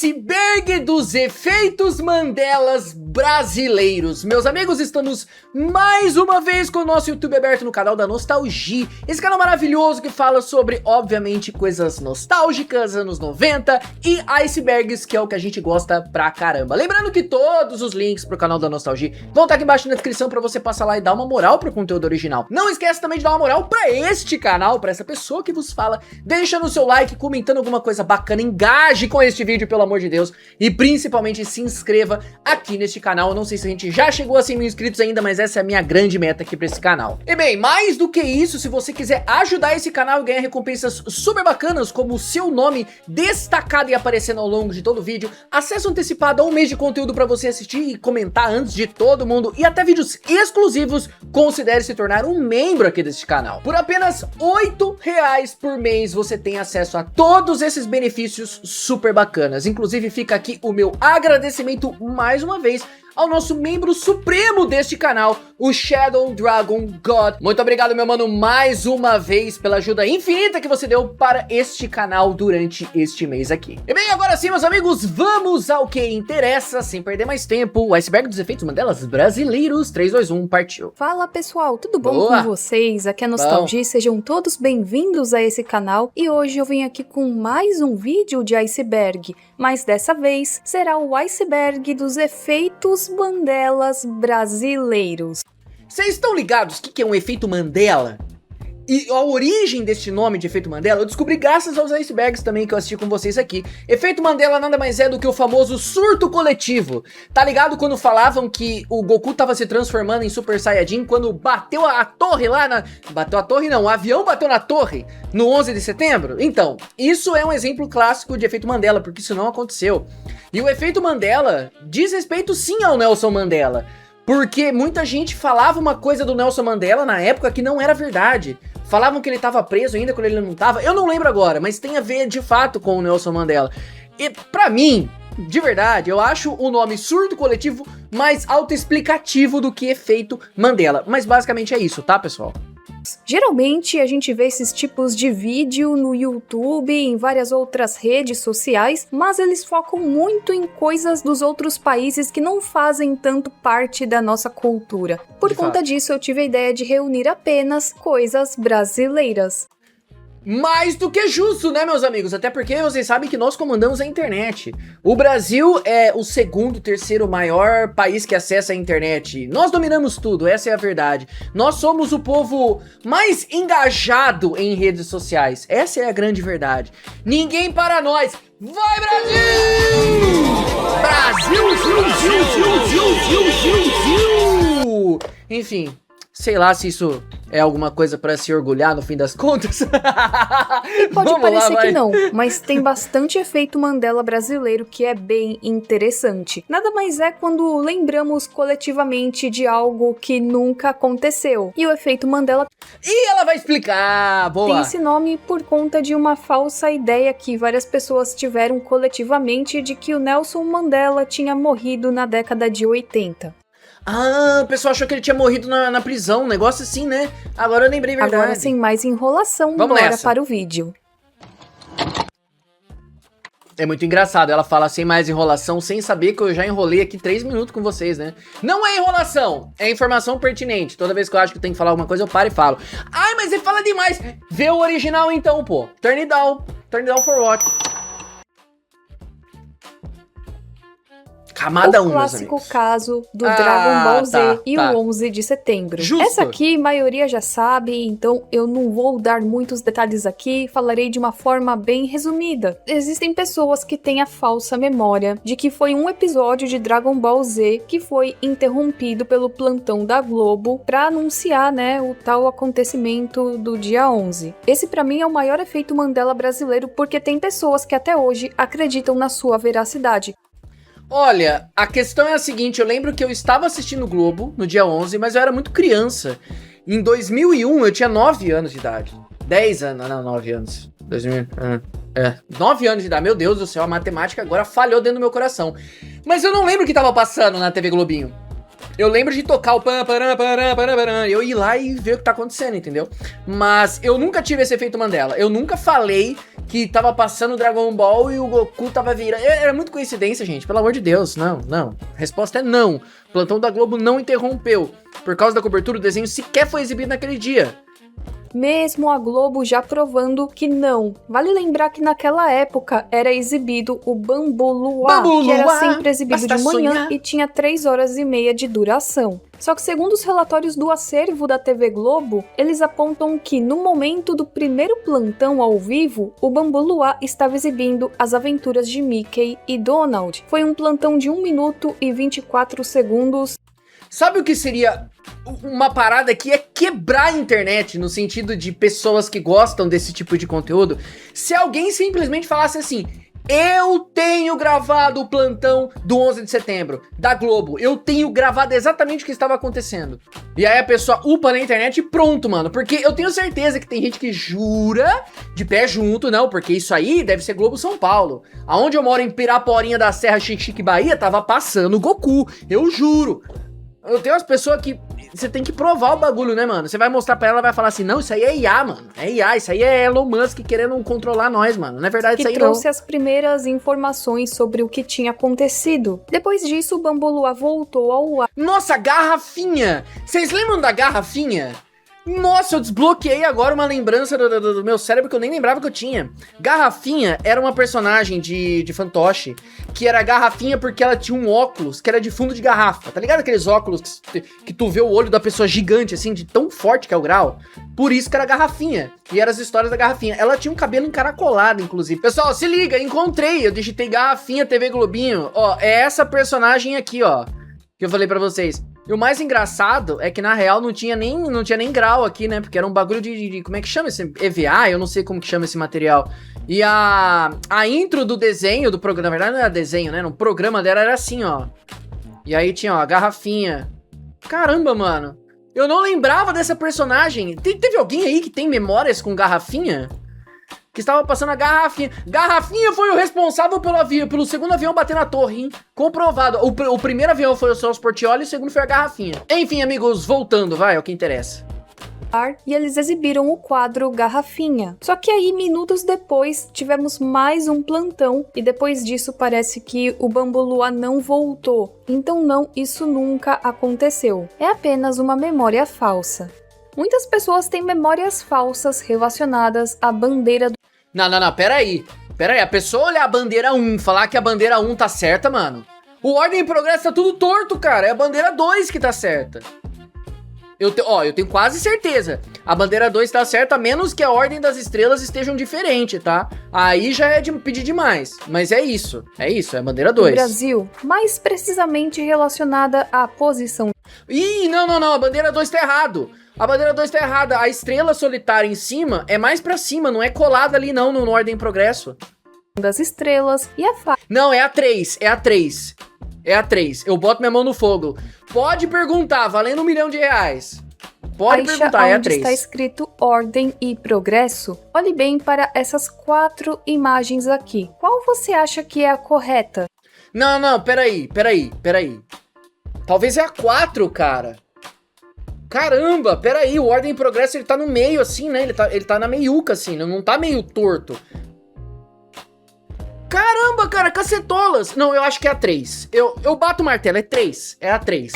Iceberg dos efeitos Mandelas brasileiros. Meus amigos, estamos mais uma vez com o nosso YouTube aberto no canal da Nostalgia. Esse canal maravilhoso que fala sobre, obviamente, coisas nostálgicas, anos 90 e icebergs, que é o que a gente gosta pra caramba. Lembrando que todos os links pro canal da Nostalgia vão estar aqui embaixo na descrição pra você passar lá e dar uma moral pro conteúdo original. Não esquece também de dar uma moral pra este canal, pra essa pessoa que vos fala, deixando o seu like, comentando alguma coisa bacana, engaje com este vídeo, pelo amor de Deus, e principalmente se inscreva aqui neste canal. Eu não sei se a gente já chegou a 100 mil inscritos ainda, mas essa é a minha grande meta aqui pra esse canal. E bem, mais do que isso, se você quiser ajudar esse canal e ganhar recompensas super bacanas, como o seu nome destacado e aparecendo ao longo de todo o vídeo, acesso antecipado a um mês de conteúdo pra você assistir e comentar antes de todo mundo, e até vídeos exclusivos, considere se tornar um membro aqui deste canal. Por apenas R$8 por mês, você tem acesso a todos esses benefícios super bacanas. Inclusive fica aqui o meu agradecimento mais uma vez ao nosso membro supremo deste canal, o Shadow Dragon God. Muito obrigado, meu mano, mais uma vez pela ajuda infinita que você deu para este canal durante este mês aqui. E bem, agora sim, meus amigos, vamos ao que interessa, sem perder mais tempo. O Iceberg dos efeitos Mandelas brasileiros. 3, 2, 1, partiu. Fala, pessoal, tudo bom Boa. com vocês? Aqui é a Nostalgia, sejam todos bem-vindos a esse canal. E hoje eu venho aqui com mais um vídeo de iceberg, mas dessa vez será o iceberg dos efeitos Mandelas brasileiros. Vocês estão ligados o que é um efeito Mandela? E a origem deste nome de efeito Mandela eu descobri graças aos icebergs também que eu assisti com vocês aqui. Efeito Mandela nada mais é do que o famoso surto coletivo. Tá ligado quando falavam que o Goku tava se transformando em Super Saiyajin quando bateu a torre lá na... Bateu a torre não, o avião bateu na torre no 11 de setembro? Então, isso é um exemplo clássico de efeito Mandela, porque isso não aconteceu. E o efeito Mandela diz respeito sim ao Nelson Mandela, porque muita gente falava uma coisa do Nelson Mandela na época que não era verdade. Falavam que ele tava preso ainda quando ele não tava. Eu não lembro agora, mas tem a ver de fato com o Nelson Mandela. E pra mim, de verdade, eu acho o nome surto coletivo mais autoexplicativo do que efeito Mandela. Mas basicamente é isso, tá, pessoal? Geralmente a gente vê esses tipos de vídeo no YouTube e em várias outras redes sociais, mas eles focam muito em coisas dos outros países que não fazem tanto parte da nossa cultura. Por conta disso, eu tive a ideia de reunir apenas coisas brasileiras. Mais do que justo, né, meus amigos? Até porque vocês sabem que nós comandamos a internet. O Brasil é o segundo, terceiro maior país que acessa a internet. Nós dominamos tudo, essa é a verdade. Nós somos o povo mais engajado em redes sociais. Essa é a grande verdade. Ninguém para nós. Vai, Brasil! Brasil! Enfim, sei lá se isso é alguma coisa pra se orgulhar no fim das contas. Pode parecer que não, mas tem bastante efeito Mandela brasileiro que é bem interessante. Nada mais é quando lembramos coletivamente de algo que nunca aconteceu. E o efeito Mandela... E ela vai explicar, boa! Tem esse nome por conta de uma falsa ideia que várias pessoas tiveram coletivamente de que o Nelson Mandela tinha morrido na década de 80. Ah, o pessoal achou que ele tinha morrido na prisão, um negócio assim, né? Agora eu lembrei verdade. Agora, sem mais enrolação, vamos bora nessa. para o vídeo. É muito engraçado, ela fala sem mais enrolação, sem saber que eu já enrolei aqui 3 minutos com vocês, né? Não é enrolação, é informação pertinente. Toda vez que eu acho que eu tenho que falar alguma coisa, eu paro e falo. Ai, mas ele fala demais. Vê o original então, pô. Turn it down for what? Camada 1, o clássico caso do Dragon Ball Z e o 11 de setembro. Justo. Essa aqui, a maioria já sabe, então eu não vou dar muitos detalhes aqui, falarei de uma forma bem resumida. Existem pessoas que têm a falsa memória de que foi um episódio de Dragon Ball Z que foi interrompido pelo plantão da Globo para anunciar, né, o tal acontecimento do dia 11. Esse pra mim é o maior efeito Mandela brasileiro porque tem pessoas que até hoje acreditam na sua veracidade. Olha, a questão é a seguinte, eu lembro que eu estava assistindo o Globo no dia 11, mas eu era muito criança. Em 2001 eu tinha 9 anos de idade. 10 anos, não, 9 anos. 9 anos de idade, meu Deus do céu, a matemática agora falhou dentro do meu coração. Mas eu não lembro o que tava passando na TV Globinho. Eu lembro de tocar o pam, param, param, param, param, eu ir lá e ver o que tá acontecendo, entendeu? Mas eu nunca tive esse efeito Mandela. Eu nunca falei que tava passando Dragon Ball e o Goku tava virando. Era muito coincidência, gente. Pelo amor de Deus. Não, não. A resposta é não. O plantão da Globo não interrompeu. Por causa da cobertura, o desenho sequer foi exibido naquele dia. Mesmo a Globo já provando que não. Vale lembrar que naquela época era exibido o Bambu Luar, que era sempre exibido de manhã sonhar. E tinha 3 horas e meia de duração. Só que segundo os relatórios do acervo da TV Globo, eles apontam que no momento do primeiro plantão ao vivo, o Bambu Luar estava exibindo as aventuras de Mickey e Donald. Foi um plantão de 1 minuto e 24 segundos. Sabe o que seria uma parada que é quebrar a internet, no sentido de pessoas que gostam desse tipo de conteúdo? Se alguém simplesmente falasse assim: eu tenho gravado o plantão do 11 de setembro, da Globo, eu tenho gravado exatamente o que estava acontecendo. E aí a pessoa upa na internet e pronto, mano. Porque eu tenho certeza que tem gente que jura de pé junto, não, porque isso aí deve ser Globo São Paulo. Aonde eu moro, em Piraporinha da Serra, Chique Bahia, tava passando o Goku, eu juro. Eu tenho umas pessoas que você tem que provar o bagulho, né, mano? Você vai mostrar pra ela, ela vai falar assim: não, isso aí é IA, mano. É IA, isso aí é Elon Musk querendo controlar nós, mano. Não é verdade isso aí, não. Que trouxe as primeiras informações sobre o que tinha acontecido. Depois disso, o Bambu Luar voltou ao ar. Nossa, garrafinha! Vocês lembram da garrafinha? Nossa, eu desbloqueei agora uma lembrança do meu cérebro que eu nem lembrava que eu tinha. Garrafinha era uma personagem de fantoche, que era Garrafinha porque ela tinha um óculos que era de fundo de garrafa. Tá ligado aqueles óculos que tu vê o olho da pessoa gigante, assim, de tão forte que é o grau? Por isso que era Garrafinha. E eram as histórias da Garrafinha. Ela tinha um cabelo encaracolado, inclusive. Pessoal, se liga, encontrei. Eu digitei Garrafinha TV Globinho. Ó, é essa personagem aqui, ó, que eu falei pra vocês. E o mais engraçado é que, na real, não tinha nem grau aqui, né? Porque era um bagulho de como é que chama esse? EVA? Eu não sei como que chama esse material. E a intro do desenho, do programa, na verdade não era desenho, né? No programa dela era assim, ó. E aí tinha, ó, a garrafinha. Caramba, mano. Eu não lembrava dessa personagem. Teve alguém aí que tem memórias com garrafinha? Que estava passando a Garrafinha. Garrafinha foi o responsável pelo segundo avião bater na torre, hein? Comprovado. O primeiro avião foi o Celso Portiolli e o segundo foi a Garrafinha. Enfim, amigos, voltando, vai, é o que interessa. E eles exibiram o quadro Garrafinha. Só que aí, minutos depois, tivemos mais um plantão e depois disso parece que o Bambu Luar não voltou. Então não, isso nunca aconteceu. É apenas uma memória falsa. Muitas pessoas têm memórias falsas relacionadas à bandeira do... Não, peraí, a pessoa olhar a bandeira 1, falar que a bandeira 1 tá certa, mano. O Ordem e Progresso tá tudo torto, cara, é a bandeira 2 que tá certa. Eu tenho quase certeza, a bandeira 2 tá certa, a menos que a Ordem das Estrelas estejam diferente, tá? Aí já é de pedir demais, mas é isso, é a bandeira 2. No Brasil, mais precisamente relacionada à posição... Ih, não, a bandeira 2 tá errado. A bandeira 2 tá errada. A estrela solitária em cima é mais pra cima, não é colada ali não, no Ordem e Progresso. Das estrelas e a faixa. Não, é a 3. É a 3. Eu boto minha mão no fogo. Pode perguntar, valendo R$1 milhão. Pode perguntar, é a 3. Está escrito Ordem e Progresso. Olhe bem para essas 4 imagens aqui. Qual você acha que é a correta? Não, peraí. Talvez é a 4, cara. Caramba, peraí, o Ordem e Progresso ele tá no meio assim, né? Ele tá na meiuca assim, não tá meio torto. Caramba, cara, cacetolas. Não, eu acho que é a 3. Eu bato o martelo, é 3. É a 3.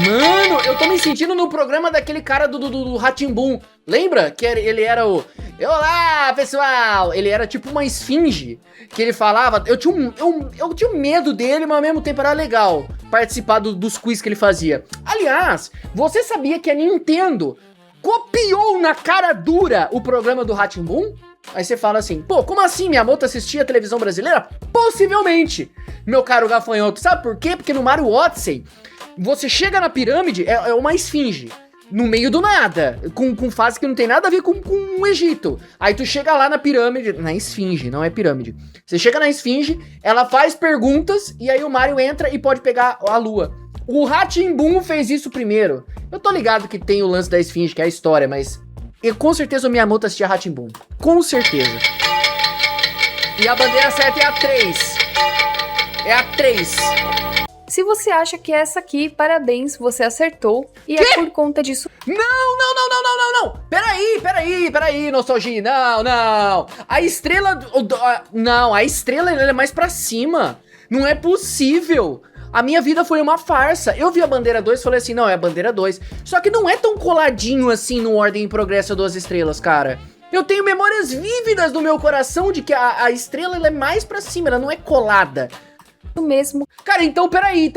Mano, eu tô me sentindo no programa daquele cara do Rá-Tim-Bum. Lembra? Que ele era o... Olá, pessoal! Ele era tipo uma esfinge. Que ele falava... Eu tinha um medo dele, mas ao mesmo tempo era legal participar dos quiz que ele fazia. Aliás, você sabia que a Nintendo copiou na cara dura o programa do Rá-Tim-Bum? Aí você fala assim, pô, como assim? Miyamoto assistia a televisão brasileira? Possivelmente, meu caro gafanhoto. Sabe por quê? Porque no Mario Odyssey, você chega na pirâmide, é uma esfinge, no meio do nada, com fase que não tem nada a ver com o Egito. Aí tu chega lá na pirâmide, na esfinge, não é pirâmide. Você chega na esfinge, ela faz perguntas, e aí o Mario entra e pode pegar a lua. O Rá-Tim-Bum fez isso primeiro. Eu tô ligado que tem o lance da esfinge, que é a história, mas... E com certeza o Miyamoto assistia Rá-Tim-Bum. Com certeza. E a bandeira certa é a 3. É a 3. Se você acha que é essa aqui, parabéns, você acertou. E é por conta disso. Não. Peraí, Nostalgia. Não. A estrela... Não, a estrela ela é mais pra cima. Não é possível. A minha vida foi uma farsa. Eu vi a bandeira 2 e falei assim, não, é a bandeira 2. Só que não é tão coladinho assim no Ordem e Progresso 2 estrelas, cara. Eu tenho memórias vívidas no meu coração de que a estrela ela é mais pra cima, ela não é colada. Mesmo. Cara, então peraí.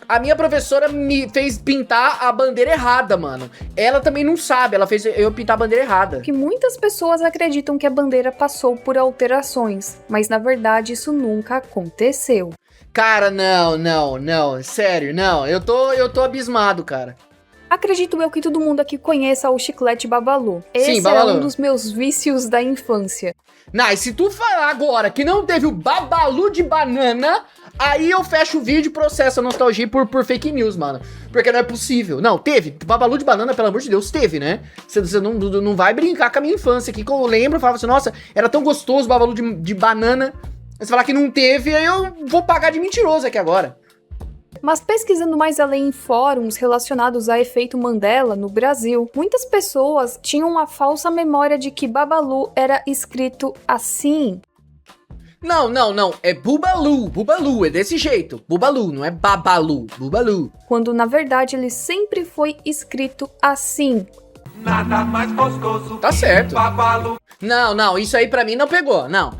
A minha professora me fez pintar a bandeira errada, mano. Ela também não sabe, ela fez eu pintar a bandeira errada. Que muitas pessoas acreditam que a bandeira passou por alterações, mas na verdade isso nunca aconteceu. Cara, não, sério, não, eu tô abismado, cara. Acredito eu que todo mundo aqui conheça o chiclete Babalu. Sim, Babalu. É um dos meus vícios da infância. Não, e se tu falar agora que não teve o Babalu de banana, aí eu fecho o vídeo e processo a Nostalgia por fake news, mano. Porque não é possível. Não, teve. Babalu de banana, pelo amor de Deus, teve, né? Você não vai brincar com a minha infância aqui, que eu lembro, eu falava assim, nossa, era tão gostoso o Babalu de banana. Você falar que não teve, aí eu vou pagar de mentiroso aqui agora. Mas pesquisando mais além em fóruns relacionados a efeito Mandela no Brasil, muitas pessoas tinham uma falsa memória de que Babalu era escrito assim. Não, é Bubalu, é desse jeito. Bubalu, não é Babalu, Bubalu. Quando na verdade ele sempre foi escrito assim. Nada mais gostoso. Tá certo. Babalu. Não, isso aí pra mim não pegou, não,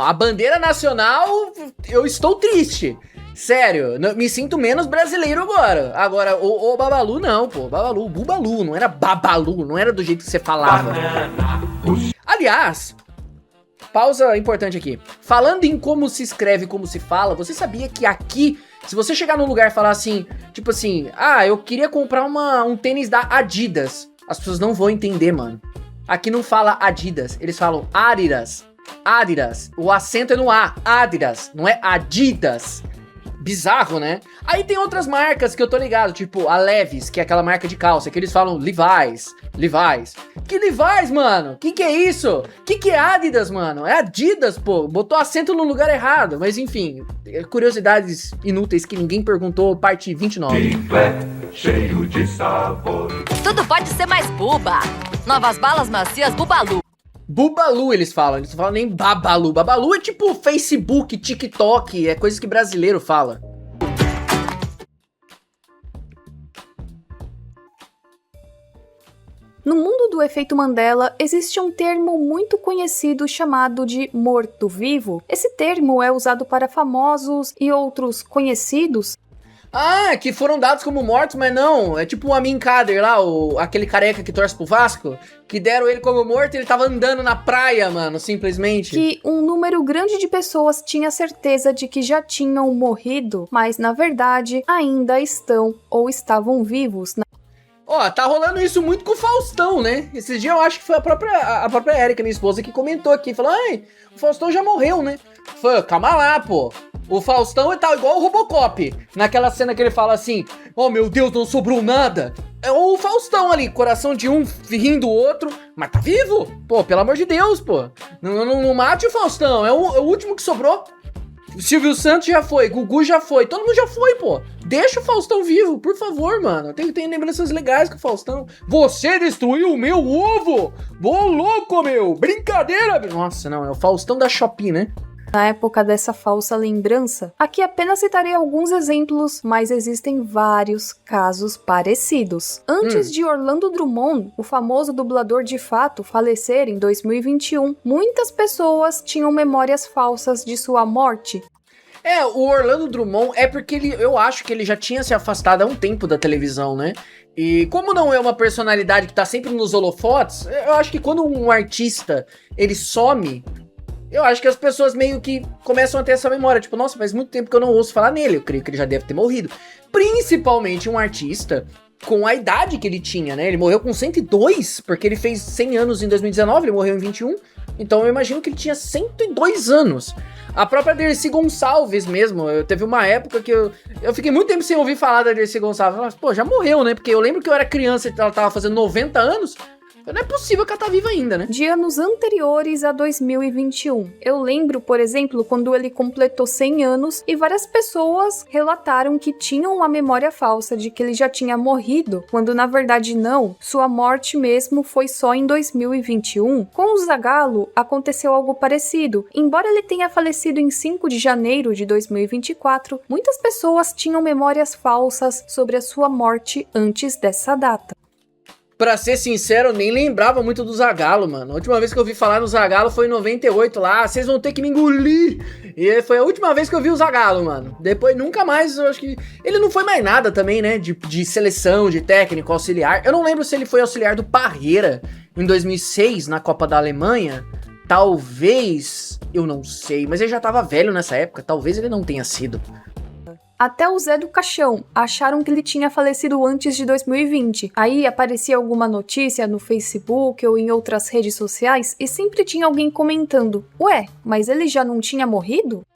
a bandeira nacional, eu estou triste. Sério, me sinto menos brasileiro agora. Agora, o Babalu não, pô. Bubalu, não era Babalu, não era do jeito que você falava. Aliás, pausa importante aqui. Falando em como se escreve e como se fala, você sabia que aqui, se você chegar num lugar e falar assim, tipo assim, eu queria comprar um tênis da Adidas, as pessoas não vão entender, mano. Aqui não fala Adidas, eles falam Adidas. O acento é no A, Adidas, não é Adidas. Bizarro, né? Aí tem outras marcas que eu tô ligado, tipo a Levi's, que é aquela marca de calça, que eles falam Levi's. Que Levi's, mano? Que é isso? Que é Adidas, mano? É Adidas, pô. Botou acento no lugar errado. Mas enfim, curiosidades inúteis que ninguém perguntou, parte 29. Chiclete cheio de sabor. Tudo pode ser mais buba. Novas balas macias Bubalu. Bubalu eles falam nem Babalu. Babalu é tipo Facebook, TikTok, é coisa que brasileiro fala. No mundo do efeito Mandela, existe um termo muito conhecido chamado de morto-vivo. Esse termo é usado para famosos e outros conhecidos. Que foram dados como mortos, mas não. É tipo o Amin Kader lá, aquele careca que torce pro Vasco, que deram ele como morto e ele tava andando na praia, mano, simplesmente. Que um número grande de pessoas tinha certeza de que já tinham morrido, mas na verdade ainda estão ou estavam vivos. Tá rolando isso muito com o Faustão, né? Esses dias eu acho que foi a própria Erika, minha esposa, que comentou aqui, falou, o Faustão já morreu, né? Falei, calma lá, pô. O Faustão tá igual o Robocop, naquela cena que ele fala assim, meu Deus, não sobrou nada. É o Faustão ali, coração de um rindo do outro, mas tá vivo? Pô, pelo amor de Deus, pô. Não mate o Faustão, é o último que sobrou. Silvio Santos já foi, Gugu já foi, todo mundo já foi, pô. Deixa o Faustão vivo, por favor, mano. Tem lembranças legais com o Faustão. Você destruiu o meu ovo! Ô, louco, meu! Brincadeira! Nossa, não, é o Faustão da Shopee, né? Na época dessa falsa lembrança, aqui apenas citarei alguns exemplos, mas existem vários casos parecidos. Antes de Orlando Drummond, o famoso dublador de fato, falecer em 2021, muitas pessoas tinham memórias falsas de sua morte. O Orlando Drummond é porque eu acho que ele já tinha se afastado há um tempo da televisão, né? E como não é uma personalidade que tá sempre nos holofotes, eu acho que quando um artista, ele some, eu acho que as pessoas meio que começam a ter essa memória. Tipo, nossa, faz muito tempo que eu não ouço falar nele. Eu creio que ele já deve ter morrido. Principalmente um artista com a idade que ele tinha, né? Ele morreu com 102, porque ele fez 100 anos em 2019, ele morreu em 21. Então eu imagino que ele tinha 102 anos. A própria Dercy Gonçalves mesmo, teve uma época que eu fiquei muito tempo sem ouvir falar da Dercy Gonçalves. Pô, já morreu, né? Porque eu lembro que eu era criança e ela tava fazendo 90 anos. Não é possível que ela tá viva ainda, né? De anos anteriores a 2021. Eu lembro, por exemplo, quando ele completou 100 anos e várias pessoas relataram que tinham uma memória falsa de que ele já tinha morrido, quando na verdade não. Sua morte mesmo foi só em 2021. Com o Zagallo, aconteceu algo parecido. Embora ele tenha falecido em 5 de janeiro de 2024, muitas pessoas tinham memórias falsas sobre a sua morte antes dessa data. Pra ser sincero, eu nem lembrava muito do Zagallo, mano. A última vez que eu ouvi falar no Zagallo foi em 98 lá. Vocês vão ter que me engolir. E foi a última vez que eu vi o Zagallo, mano. Depois, nunca mais, eu acho que... Ele não foi mais nada também, né? De seleção, de técnico, auxiliar. Eu não lembro se ele foi auxiliar do Parreira em 2006, na Copa da Alemanha. Talvez... Eu não sei. Mas ele já tava velho nessa época. Talvez ele não tenha sido. Até o Zé do Caixão acharam que ele tinha falecido antes de 2020. Aí aparecia alguma notícia no Facebook ou em outras redes sociais e sempre tinha alguém comentando: ué, mas ele já não tinha morrido?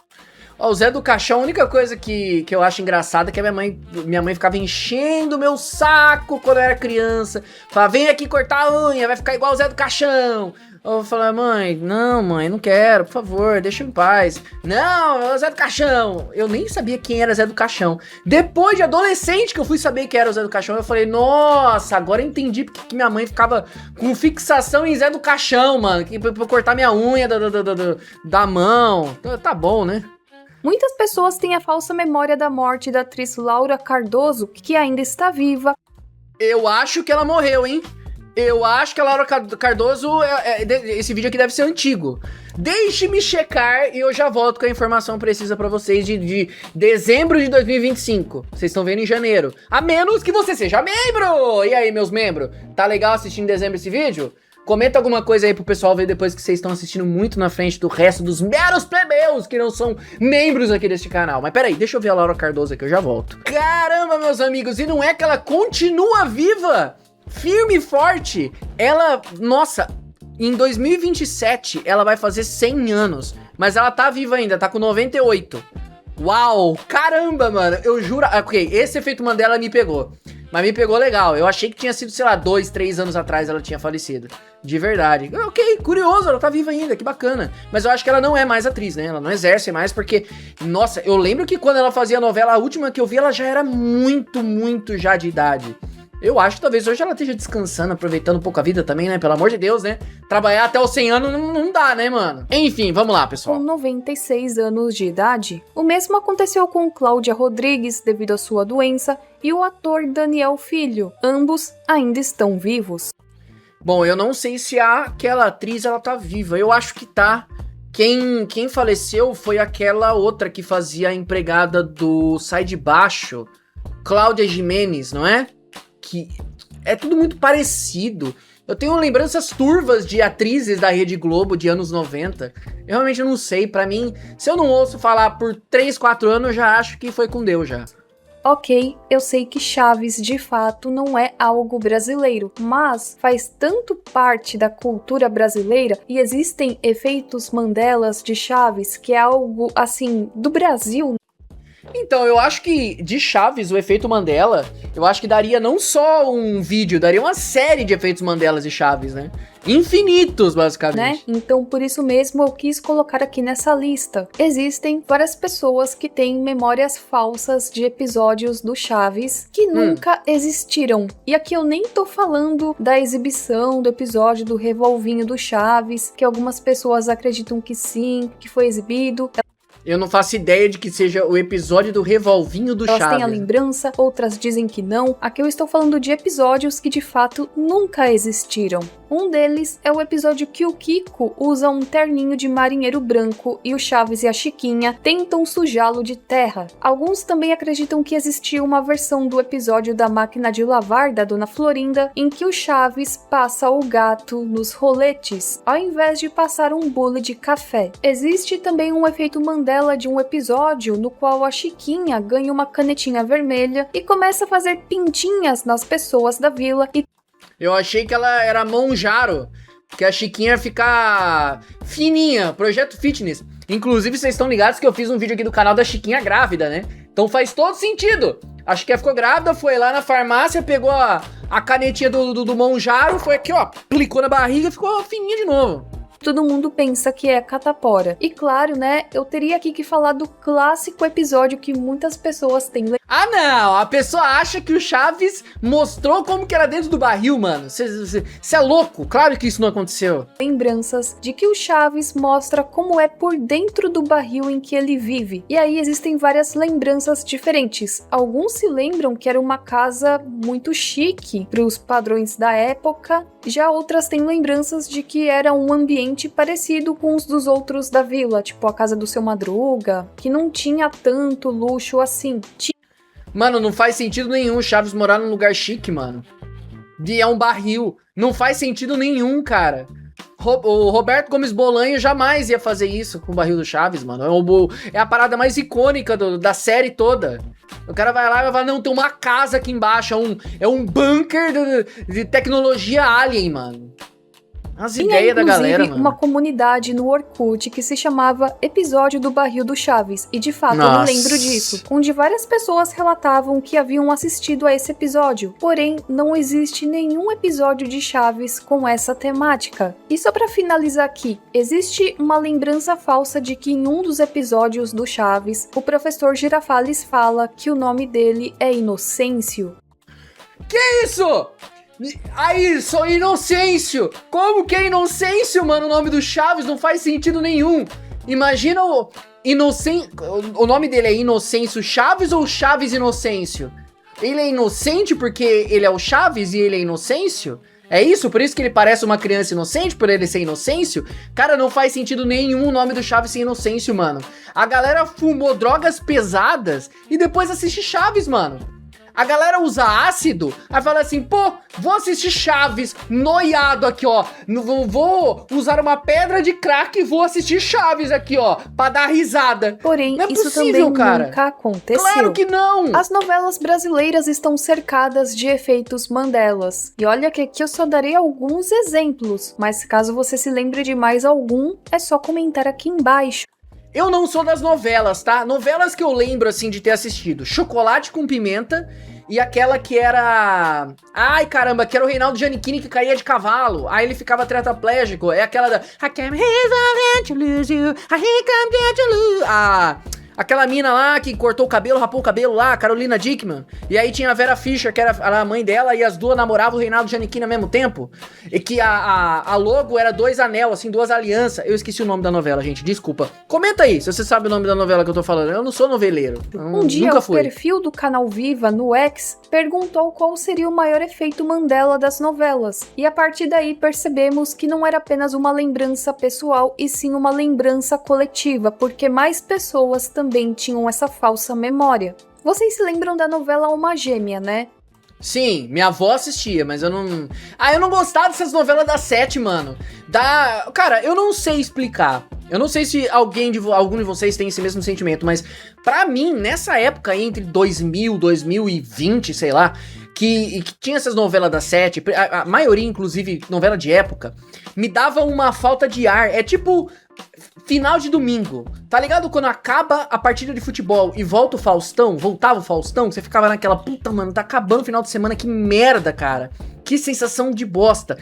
Ó, o Zé do Caixão, a única coisa que eu acho engraçada é que a minha mãe ficava enchendo o meu saco quando eu era criança. Falava, vem aqui cortar a unha, vai ficar igual o Zé do Caixão. Eu falava, mãe, não quero, por favor, deixa eu em paz. Não, é o Zé do Caixão. Eu nem sabia quem era Zé do Caixão. Depois de adolescente que eu fui saber que era o Zé do Caixão, eu falei, nossa, agora eu entendi porque que minha mãe ficava com fixação em Zé do Caixão, mano. Pra eu cortar minha unha da mão. Tá bom, né? Muitas pessoas têm a falsa memória da morte da atriz Laura Cardoso, que ainda está viva. Eu acho que ela morreu, hein? Eu acho que a Laura Cardoso, esse vídeo aqui deve ser antigo. Deixe-me checar e eu já volto com a informação precisa pra vocês de dezembro de 2025. Vocês estão vendo em janeiro. A menos que você seja membro! E aí, meus membros? Tá legal assistir em dezembro esse vídeo? Comenta alguma coisa aí pro pessoal ver depois que vocês estão assistindo muito na frente do resto dos meros plebeus que não são membros aqui deste canal. Mas peraí, deixa eu ver a Laura Cardoso aqui, eu já volto. Caramba, meus amigos, e não é que ela continua viva? Firme e forte, ela, nossa, em 2027 ela vai fazer 100 anos, mas ela tá viva ainda, tá com 98. Uau, caramba, mano, eu juro, ok, esse efeito Mandela me pegou, mas me pegou legal, eu achei que tinha sido, sei lá, 2, 3 anos atrás ela tinha falecido, de verdade. Ok, curioso, ela tá viva ainda, que bacana, mas eu acho que ela não é mais atriz, né, ela não exerce mais, porque, nossa, eu lembro que quando ela fazia a novela, a última que eu vi, ela já era muito já de idade. Eu acho que talvez hoje ela esteja descansando, aproveitando um pouco a vida também, né? Pelo amor de Deus, né? Trabalhar até os 100 anos não dá, né, mano? Enfim, vamos lá, pessoal. Com 96 anos de idade, o mesmo aconteceu com Cláudia Rodrigues devido à sua doença e o ator Daniel Filho. Ambos ainda estão vivos. Bom, eu não sei se aquela atriz, ela tá viva. Eu acho que tá. Quem faleceu foi aquela outra que fazia a empregada do Sai de Baixo, Cláudia Gimenez, não é? Que é tudo muito parecido. Eu tenho lembranças turvas de atrizes da Rede Globo de anos 90. Eu realmente não sei, pra mim, se eu não ouço falar por 3, 4 anos, eu já acho que foi com Deus já. Ok, eu sei que Chaves de fato não é algo brasileiro, mas faz tanto parte da cultura brasileira e existem efeitos Mandelas de Chaves que é algo, assim, do Brasil. Então, eu acho que de Chaves, o efeito Mandela, eu acho que daria não só um vídeo, daria uma série de efeitos Mandelas de Chaves, né? Infinitos, basicamente. Né? Então, por isso mesmo, eu quis colocar aqui nessa lista. Existem várias pessoas que têm memórias falsas de episódios do Chaves que nunca existiram. E aqui eu nem tô falando da exibição do episódio do Revolvinho do Chaves, que algumas pessoas acreditam que sim, que foi exibido. Eu não faço ideia de que seja o episódio do Revolvinho do Chaves. Elas têm a lembrança, outras dizem que não. Aqui eu estou falando de episódios que de fato nunca existiram. Um deles é o episódio que o Kiko usa um terninho de marinheiro branco e o Chaves e a Chiquinha tentam sujá-lo de terra. Alguns também acreditam que existiu uma versão do episódio da máquina de lavar da Dona Florinda em que o Chaves passa o gato nos roletes, ao invés de passar um bule de café. Existe também um efeito Mandela de um episódio no qual a Chiquinha ganha uma canetinha vermelha e começa a fazer pintinhas nas pessoas da vila e eu achei que ela era Monjaro, que a Chiquinha ia ficar fininha, projeto fitness. Inclusive, vocês estão ligados que eu fiz um vídeo aqui do canal da Chiquinha grávida, né? Então faz todo sentido. A Chiquinha ficou grávida, foi lá na farmácia, pegou a canetinha do Monjaro, foi aqui, ó, clicou na barriga e ficou fininha de novo. Todo mundo pensa que é catapora. E claro, né, eu teria aqui que falar do clássico episódio que muitas pessoas têm. Ah, não! A pessoa acha que o Chaves mostrou como que era dentro do barril, mano. Você é louco? Claro que isso não aconteceu. Lembranças de que o Chaves mostra como é por dentro do barril em que ele vive. E aí existem várias lembranças diferentes. Alguns se lembram que era uma casa muito chique para os padrões da época. Já outras têm lembranças de que era um ambiente parecido com os dos outros da vila, tipo a casa do Seu Madruga, que não tinha tanto luxo assim. Mano, não faz sentido nenhum o Chaves morar num lugar chique, mano. E é um barril. Não faz sentido nenhum, cara. O Roberto Gomes Bolanho jamais ia fazer isso com o barril do Chaves, mano. É a parada mais icônica da série toda. O cara vai lá e vai falar, não, tem uma casa aqui embaixo, é um bunker de tecnologia alien, mano. As ideias da galera, mano. Uma comunidade no Orkut que se chamava Episódio do Barril do Chaves. E de fato, Nossa. eu me lembro disso. Onde várias pessoas relatavam que haviam assistido a esse episódio. Porém, não existe nenhum episódio de Chaves com essa temática. E só pra finalizar aqui, existe uma lembrança falsa de que em um dos episódios do Chaves, o professor Girafales fala que o nome dele é Inocêncio. Que isso? Aí, sou Inocêncio! Como que é Inocêncio, mano? O nome do Chaves não faz sentido nenhum. Imagina o o nome dele é Inocêncio Chaves ou Chaves Inocêncio? Ele é inocente porque ele é o Chaves e ele é Inocêncio? É isso? Por isso que ele parece uma criança inocente, por ele ser Inocêncio? Cara, não faz sentido nenhum o nome do Chaves ser Inocêncio, mano. A galera fumou drogas pesadas e depois assiste Chaves, mano. A galera usa ácido, aí fala assim, pô, vou assistir Chaves, noiado aqui, ó. Vou usar uma pedra de crack e vou assistir Chaves aqui, ó, pra dar risada. Porém, não é isso possível, também cara. nunca aconteceu. Claro que não! As novelas brasileiras estão cercadas de efeitos Mandelas. E olha que aqui eu só darei alguns exemplos, mas caso você se lembre de mais algum, é só comentar aqui embaixo. Eu não sou das novelas, tá? Novelas que eu lembro, assim, de ter assistido. Chocolate com Pimenta e aquela que era... Ai, caramba, que era o Reinaldo Giannichini que caía de cavalo. Aí ele ficava tetraplégico. É aquela da... I can't resolve to lose you, I can't to lose... Aquela mina lá que cortou o cabelo, rapou o cabelo lá, Carolina Dickman. E aí tinha a Vera Fischer, que era a mãe dela, e as duas namoravam o Reinaldo Giannichini ao mesmo tempo. E que a logo era 2 anel, assim, 2 alianças. Eu esqueci o nome da novela, gente, desculpa. Comenta aí, se você sabe o nome da novela que eu tô falando. Eu não sou noveleiro. Um dia nunca o fui. perfil do canal Viva, no X, perguntou qual seria o maior efeito Mandela das novelas. E a partir daí percebemos que não era apenas uma lembrança pessoal, e sim uma lembrança coletiva, porque mais pessoas também tinham essa falsa memória. Vocês se lembram da novela Alma Gêmea, né? Sim, minha avó assistia, mas eu não... eu não gostava dessas novelas da 7, mano. Cara, eu não sei explicar. Eu não sei se algum de vocês tem esse mesmo sentimento, mas pra mim, nessa época, entre 2000, 2020, sei lá, que tinha essas novelas da 7, a maioria, inclusive, novela de época, me dava uma falta de ar. É tipo... final de domingo, tá ligado? Quando acaba a partida de futebol e voltava o Faustão, que você ficava naquela, puta, mano, tá acabando o final de semana, que merda, cara. Que sensação de bosta.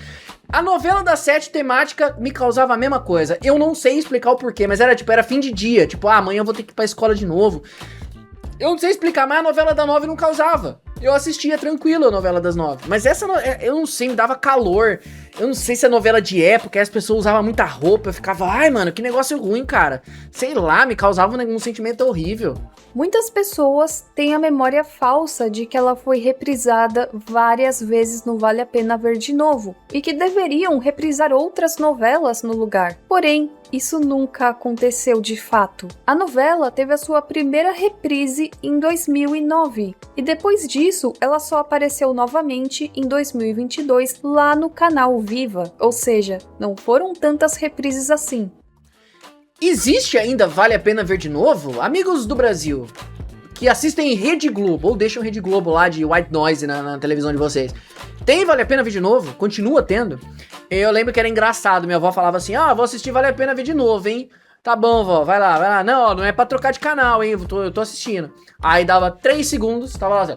A novela da 7 temática me causava a mesma coisa. Eu não sei explicar o porquê, mas era fim de dia, tipo, amanhã eu vou ter que ir pra escola de novo. Eu não sei explicar, mas a novela da 9 não causava. Eu assistia tranquilo a novela das 9. Mas essa, eu não sei, me dava calor. Eu não sei se é novela de época, as pessoas usavam muita roupa. Eu ficava, ai, mano, que negócio ruim, cara. Sei lá, me causava um sentimento horrível. Muitas pessoas têm a memória falsa de que ela foi reprisada várias vezes no Vale a Pena Ver de Novo, e que deveriam reprisar outras novelas no lugar. Porém, isso nunca aconteceu de fato. A novela teve a sua primeira reprise em 2009, e depois disso ela só apareceu novamente em 2022 lá no canal Viva, ou seja, não foram tantas reprises assim. Existe ainda Vale a Pena Ver de Novo? Amigos do Brasil, que assistem Rede Globo, ou deixam Rede Globo lá de white noise na televisão de vocês. Tem Vale a Pena Ver de Novo? Continua tendo? Eu lembro que era engraçado, minha avó falava assim, vou assistir Vale a Pena Ver de Novo, hein? Tá bom, vó, vai lá. Não, não é pra trocar de canal, hein? Eu tô assistindo. Aí dava 3 segundos, tava lá assim.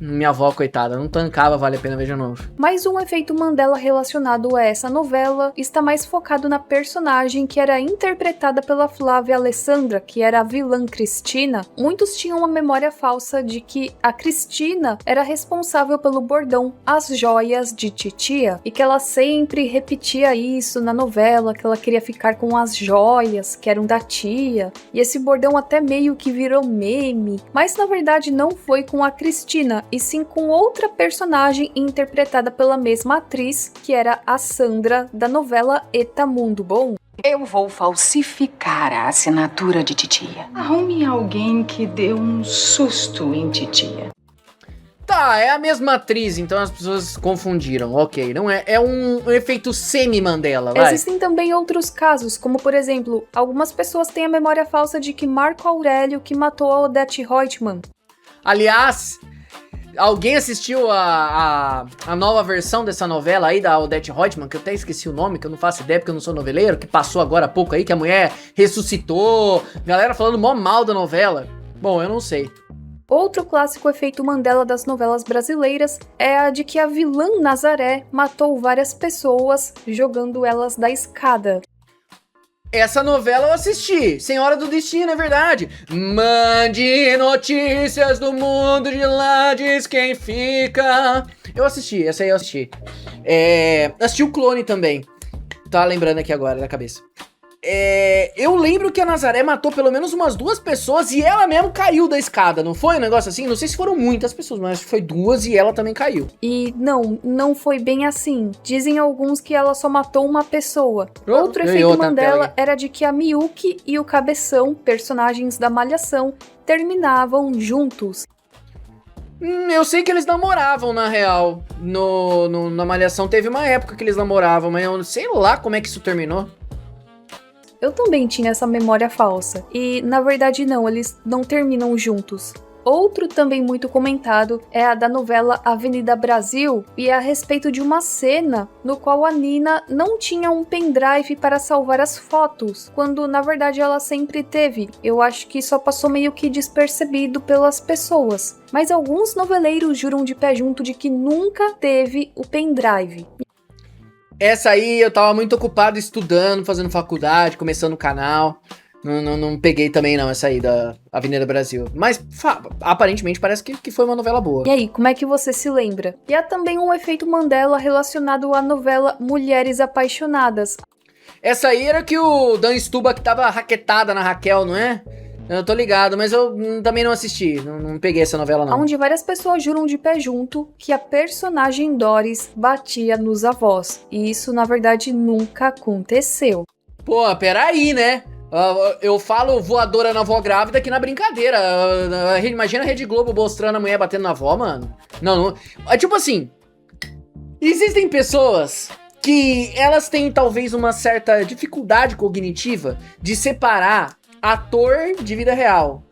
Minha avó, coitada, não tancava, vale a pena ver de novo. Mais um efeito Mandela relacionado a essa novela está mais focado na personagem que era interpretada pela Flávia Alessandra, que era a vilã Cristina. Muitos tinham uma memória falsa de que a Cristina era responsável pelo bordão As Joias de Titia, e que ela sempre repetia isso na novela, que ela queria ficar com as joias que eram da tia, e esse bordão até meio que virou meme, mas na verdade não foi com a Cristina, e sim com outra personagem interpretada pela mesma atriz, que era a Sandra, da novela Eta Mundo Bom. Eu vou falsificar a assinatura de titia. Arrume alguém que dê um susto em titia. Tá, é a mesma atriz, então as pessoas confundiram, ok. Não é, é um efeito semi-Mandela, vai. Existem também outros casos, como por exemplo, algumas pessoas têm a memória falsa de que Marco Aurélio que matou a Odete Roitman. Aliás, alguém assistiu a nova versão dessa novela aí da Odete Roitman, que eu até esqueci o nome, que eu não faço ideia porque eu não sou noveleiro, que passou agora há pouco aí, que a mulher ressuscitou, galera falando mó mal da novela. Bom, eu não sei. Outro clássico efeito Mandela das novelas brasileiras é a de que a vilã Nazaré matou várias pessoas jogando elas da escada. Essa novela eu assisti, Senhora do Destino, é verdade. Mande notícias do mundo de lá, diz quem fica. Eu assisti, essa aí eu assisti. Assisti o Clone também. Tá lembrando aqui agora da cabeça. Eu lembro que a Nazaré matou pelo menos umas 2 pessoas e ela mesmo caiu da escada, não foi um negócio assim? Não sei se foram muitas pessoas, mas acho que foi 2 e ela também caiu. E não foi bem assim. Dizem alguns que ela só matou uma pessoa. Outro efeito Mandela era de que a Miyuki e o Cabeção, personagens da Malhação, terminavam juntos. Eu sei que eles namoravam, na real. Na Malhação teve uma época que eles namoravam, mas eu sei lá como é que isso terminou. Eu também tinha essa memória falsa. E, na verdade, não, eles não terminam juntos. Outro também muito comentado é a da novela Avenida Brasil, e é a respeito de uma cena no qual a Nina não tinha um pendrive para salvar as fotos, quando na verdade ela sempre teve. Eu acho que só passou meio que despercebido pelas pessoas. Mas alguns noveleiros juram de pé junto de que nunca teve o pendrive. Essa aí eu tava muito ocupado estudando, fazendo faculdade, começando o canal. Não peguei também não, essa aí da Avenida Brasil. Mas aparentemente parece que foi uma novela boa. E aí, como é que você se lembra? E há também um efeito Mandela relacionado à novela Mulheres Apaixonadas. Essa aí era que o Dan Stubach tava raquetada na Raquel, não é? Eu tô ligado, mas eu também não assisti, não peguei essa novela não. Onde várias pessoas juram de pé junto que a personagem Doris batia nos avós. E isso, na verdade, nunca aconteceu. Pô, peraí, né? Eu falo voadora na avó grávida aqui na brincadeira. Imagina a Rede Globo mostrando a mulher batendo na avó, mano. Não. É tipo assim, existem pessoas que elas têm talvez uma certa dificuldade cognitiva de separar ator de vida real.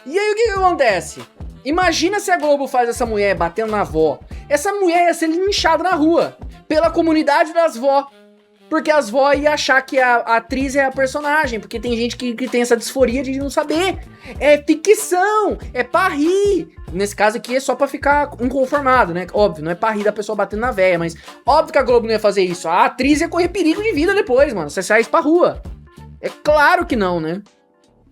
E aí o que acontece? Imagina se a Globo faz essa mulher batendo na avó. Essa mulher ia ser linchada na rua pela comunidade das vó. Porque as vó iam achar que a atriz é a personagem. Porque tem gente que tem essa disforia de não saber. É ficção, é pra rir. Nesse caso aqui é só pra ficar inconformado, né? Óbvio, não é pra rir da pessoa batendo na véia. Mas óbvio que a Globo não ia fazer isso. A atriz ia correr perigo de vida depois, mano. Você sai pra rua. É claro que não, né?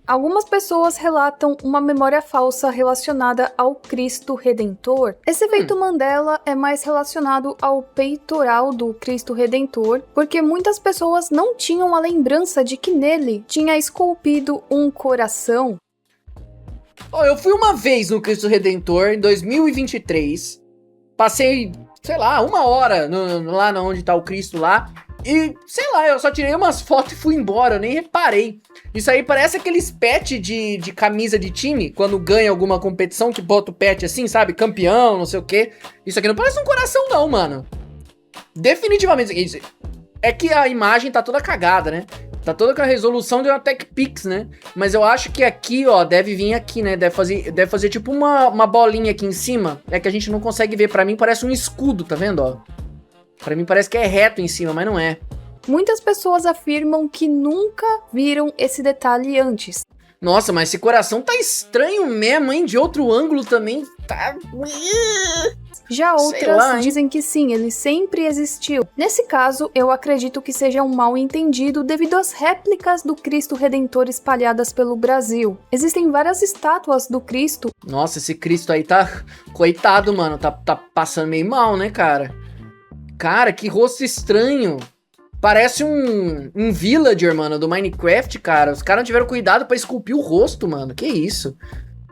Algumas pessoas relatam uma memória falsa relacionada ao Cristo Redentor. Esse efeito Mandela é mais relacionado ao peitoral do Cristo Redentor, porque muitas pessoas não tinham a lembrança de que nele tinha esculpido um coração. Eu fui uma vez no Cristo Redentor, em 2023, passei, sei lá, 1 hora lá onde tá o Cristo lá, e, sei lá, eu só tirei umas fotos e fui embora, eu nem reparei. Isso aí parece aqueles pet de camisa de time, quando ganha alguma competição, que bota o pet assim, sabe? Campeão, não sei o quê. Isso aqui não parece um coração não, mano. Definitivamente. É que a imagem tá toda cagada, né? Tá toda com a resolução de uma TechPix, né? Mas eu acho que aqui, ó, deve vir aqui, né? Deve fazer tipo uma bolinha aqui em cima. É que a gente não consegue ver. Pra mim parece um escudo, tá vendo, ó? Pra mim parece que é reto em cima, mas não é. Muitas pessoas afirmam que nunca viram esse detalhe antes. Nossa, mas esse coração tá estranho mesmo, hein? De outro ângulo também tá... Já Sei outras lá, hein? dizem que sim, ele sempre existiu. Nesse caso, eu acredito que seja um mal entendido devido às réplicas do Cristo Redentor espalhadas pelo Brasil. Existem várias estátuas do Cristo. Nossa, esse Cristo aí tá... Coitado, mano. Tá passando meio mal, né, cara? Cara, que rosto estranho. Parece um villager, mano, do Minecraft, cara. Os caras não tiveram cuidado pra esculpir o rosto, mano. Que isso?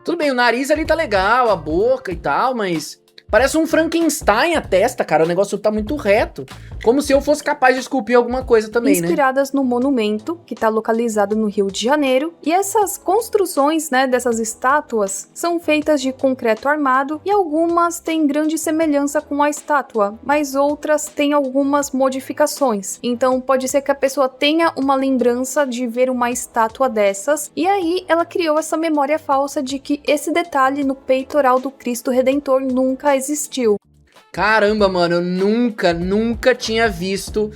Tudo bem, o nariz ali tá legal, a boca e tal, mas... Parece um Frankenstein a testa, cara. O negócio tá muito reto. Como se eu fosse capaz de esculpir alguma coisa também, né? Inspiradas no monumento, que está localizado no Rio de Janeiro. E essas construções, né, dessas estátuas, são feitas de concreto armado e algumas têm grande semelhança com a estátua, mas outras têm algumas modificações. Então pode ser que a pessoa tenha uma lembrança de ver uma estátua dessas, e aí ela criou essa memória falsa de que esse detalhe no peitoral do Cristo Redentor nunca existiu. Caramba, mano, eu nunca tinha visto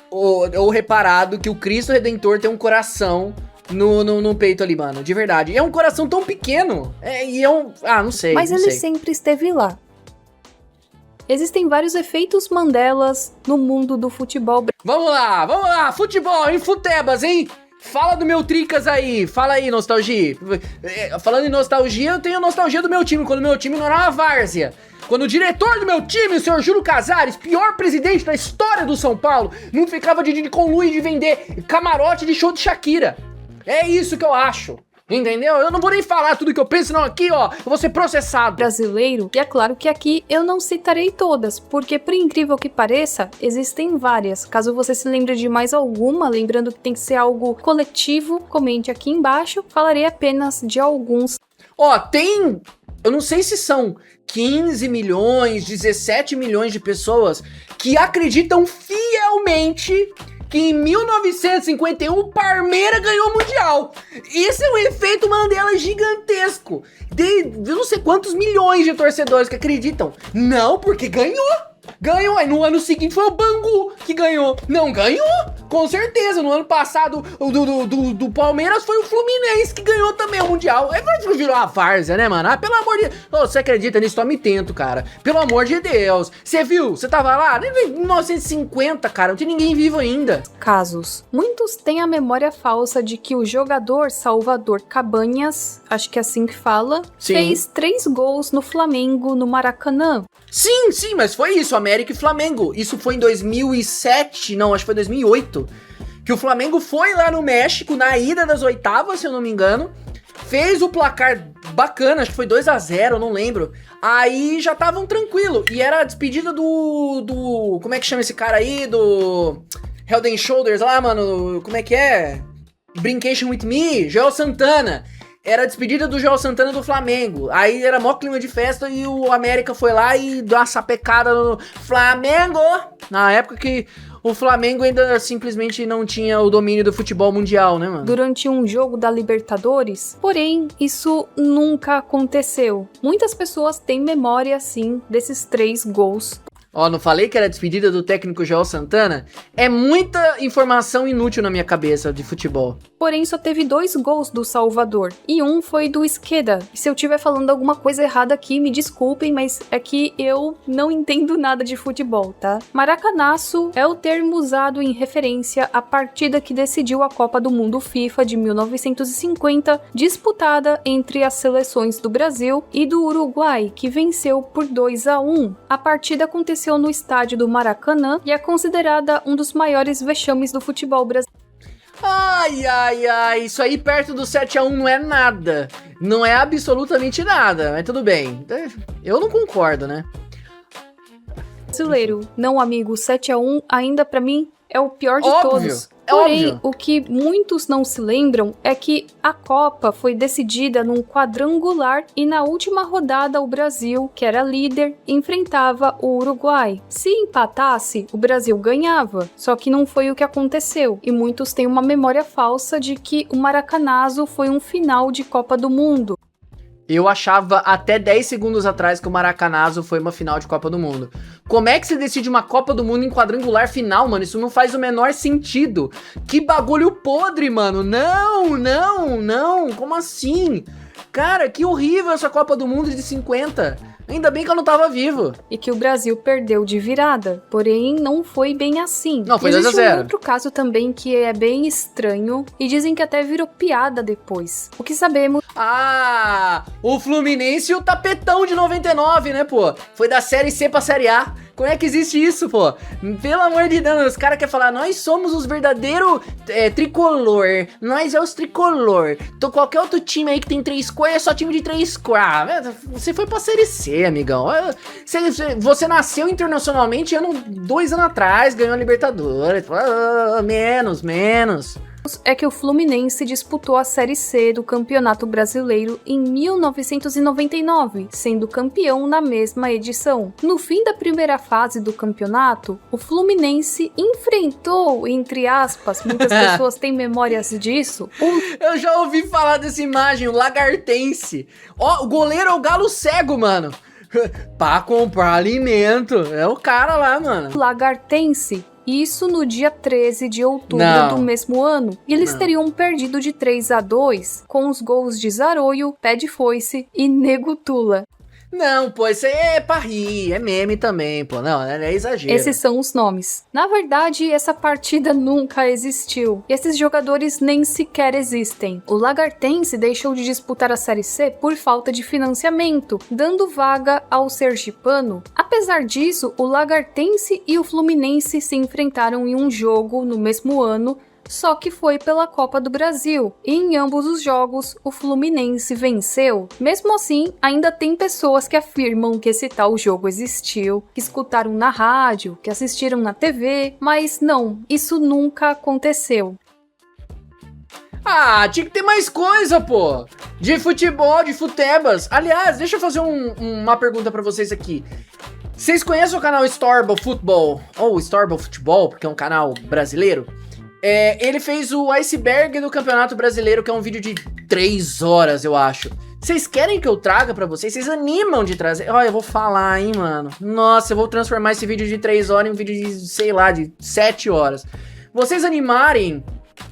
ou reparado que o Cristo Redentor tem um coração no peito ali, mano. De verdade. E é um coração tão pequeno. Não sei. Mas não ele sei. sempre esteve lá. Existem vários efeitos Mandelas no mundo do futebol. Vamos lá. Futebol, hein? Futebas, hein? Fala do meu Tricas aí. Fala aí, nostalgia. Falando em nostalgia, eu tenho nostalgia do meu time. Quando o meu time não era uma várzea. Quando o diretor do meu time, o senhor Júlio Casares, pior presidente da história do São Paulo, não ficava de conluio de vender camarote de show de Shakira. É isso que eu acho. Entendeu? Eu não vou nem falar tudo que eu penso, não. Aqui, ó, eu vou ser processado. Brasileiro, e é claro que aqui eu não citarei todas, porque por incrível que pareça, existem várias. Caso você se lembre de mais alguma, lembrando que tem que ser algo coletivo, comente aqui embaixo, falarei apenas de alguns. Ó, tem... Eu não sei se são 15 milhões, 17 milhões de pessoas que acreditam fielmente que em 1951 o Parmeira ganhou o Mundial. Esse é um efeito Mandela gigantesco. Eu não sei quantos milhões de torcedores que acreditam. Não, porque ganhou. Ganhou, aí no ano seguinte foi o Bangu que ganhou. Não, ganhou, com certeza. No ano passado, do Palmeiras foi o Fluminense que ganhou também o Mundial. Aí virou a várzea, né, mano? Ah, pelo amor de Deus. Ô, você acredita nisso? Tome tento, cara. Pelo amor de Deus. Você viu? Você tava lá? Em 1950, cara, não tem ninguém vivo ainda. Casos. Muitos têm a memória falsa de que o jogador Salvador Cabanhas, acho que é assim que fala, Sim. fez 3 gols no Flamengo no Maracanã. Sim, mas foi isso, América e Flamengo. Isso foi em 2007, não, acho que foi 2008. Que o Flamengo foi lá no México, na ida das oitavas, se eu não me engano. Fez o placar bacana, acho que foi 2-0, eu não lembro. Aí já estavam tranquilo. E era a despedida do... Como é que chama esse cara aí? Do... Head and Shoulders lá, mano. Como é que é? Brincation with Me, Joel Santana. Era a despedida do Joel Santana do Flamengo. Aí era mó clima de festa e o América foi lá e deu uma sapecada no Flamengo. Na época que o Flamengo ainda simplesmente não tinha o domínio do futebol mundial, né, mano? Durante um jogo da Libertadores, porém, isso nunca aconteceu. Muitas pessoas têm memória, sim, desses 3 gols. Ó, não falei que era a despedida do técnico Joel Santana? É muita informação inútil na minha cabeça de futebol. Porém, só teve 2 gols do Salvador, e um foi do Esqueda. E se eu estiver falando alguma coisa errada aqui, me desculpem, mas é que eu não entendo nada de futebol, tá? Maracanaço é o termo usado em referência à partida que decidiu a Copa do Mundo FIFA de 1950, disputada entre as seleções do Brasil e do Uruguai, que venceu por 2-1. A partida aconteceu no estádio do Maracanã e é considerada um dos maiores vexames do futebol brasileiro. Ai, isso aí perto do 7-1 não é nada. Não é absolutamente nada, mas tudo bem. Eu não concordo, né? Brasileiro, não amigo, 7-1 ainda pra mim é o pior de Óbvio, todos. é Porém, óbvio. o que muitos não se lembram é que a Copa foi decidida num quadrangular e na última rodada o Brasil, que era líder, enfrentava o Uruguai. Se empatasse, o Brasil ganhava, só que não foi o que aconteceu. E muitos têm uma memória falsa de que o Maracanazo foi um final de Copa do Mundo. Eu achava até 10 segundos atrás que o Maracanazo foi uma final de Copa do Mundo. Como é que você decide uma Copa do Mundo em quadrangular final, mano? Isso não faz o menor sentido. Que bagulho podre, mano. Não. Como assim? Cara, que horrível essa Copa do Mundo de 50. Ainda bem que eu não tava vivo. E que o Brasil perdeu de virada. Porém, não foi bem assim. Não, foi 2-0. Existe um outro caso também que é bem estranho. E dizem que até virou piada depois. O que sabemos... Ah, o Fluminense e o Tapetão de 99, né, pô? Foi da Série C pra Série A. Como é que existe isso, pô? Pelo amor de Deus, os caras querem falar, nós somos os verdadeiros tricolor, nós é os tricolor. Então qualquer outro time aí que tem 3 cores é só time de 3 cores. Você foi pra Série C, amigão. Você nasceu internacionalmente 2 anos atrás, ganhou a Libertadores. Menos. É que o Fluminense disputou a Série C do Campeonato Brasileiro em 1999, sendo campeão na mesma edição. No fim da primeira fase do campeonato, o Fluminense enfrentou, entre aspas, muitas pessoas têm memórias disso, Eu já ouvi falar dessa imagem, o Lagartense. Ó, o goleiro é o Galo Cego, mano. Pra comprar alimento. É o cara lá, mano. Lagartense. Isso no dia 13 de outubro do mesmo ano. E eles teriam perdido de 3-2 com os gols de Zaroio, Pé de Foice e Nego Tula. Não, pô, isso aí é pra rir, é meme também, pô, não, é exagero. Esses são os nomes. Na verdade, essa partida nunca existiu. E esses jogadores nem sequer existem. O Lagartense deixou de disputar a Série C por falta de financiamento, dando vaga ao Sergipano. Apesar disso, o Lagartense e o Fluminense se enfrentaram em um jogo no mesmo ano, só que foi pela Copa do Brasil, e em ambos os jogos o Fluminense venceu. Mesmo assim, ainda tem pessoas que afirmam que esse tal jogo existiu, que escutaram na rádio, que assistiram na TV, mas não, isso nunca aconteceu. Ah, tinha que ter mais coisa, pô! De futebol, de futebas. Aliás, deixa eu fazer uma pergunta pra vocês aqui. Vocês conhecem o canal Storyble Football? Ou Storyble Futebol, porque é um canal brasileiro? Ele fez o iceberg do Campeonato Brasileiro, que é um vídeo de 3 horas, eu acho. Vocês querem que eu traga pra vocês? Vocês animam de trazer? Olha, eu vou falar, hein, mano. Nossa, eu vou transformar esse vídeo de 3 horas em um vídeo de, sei lá, de 7 horas. Vocês animarem,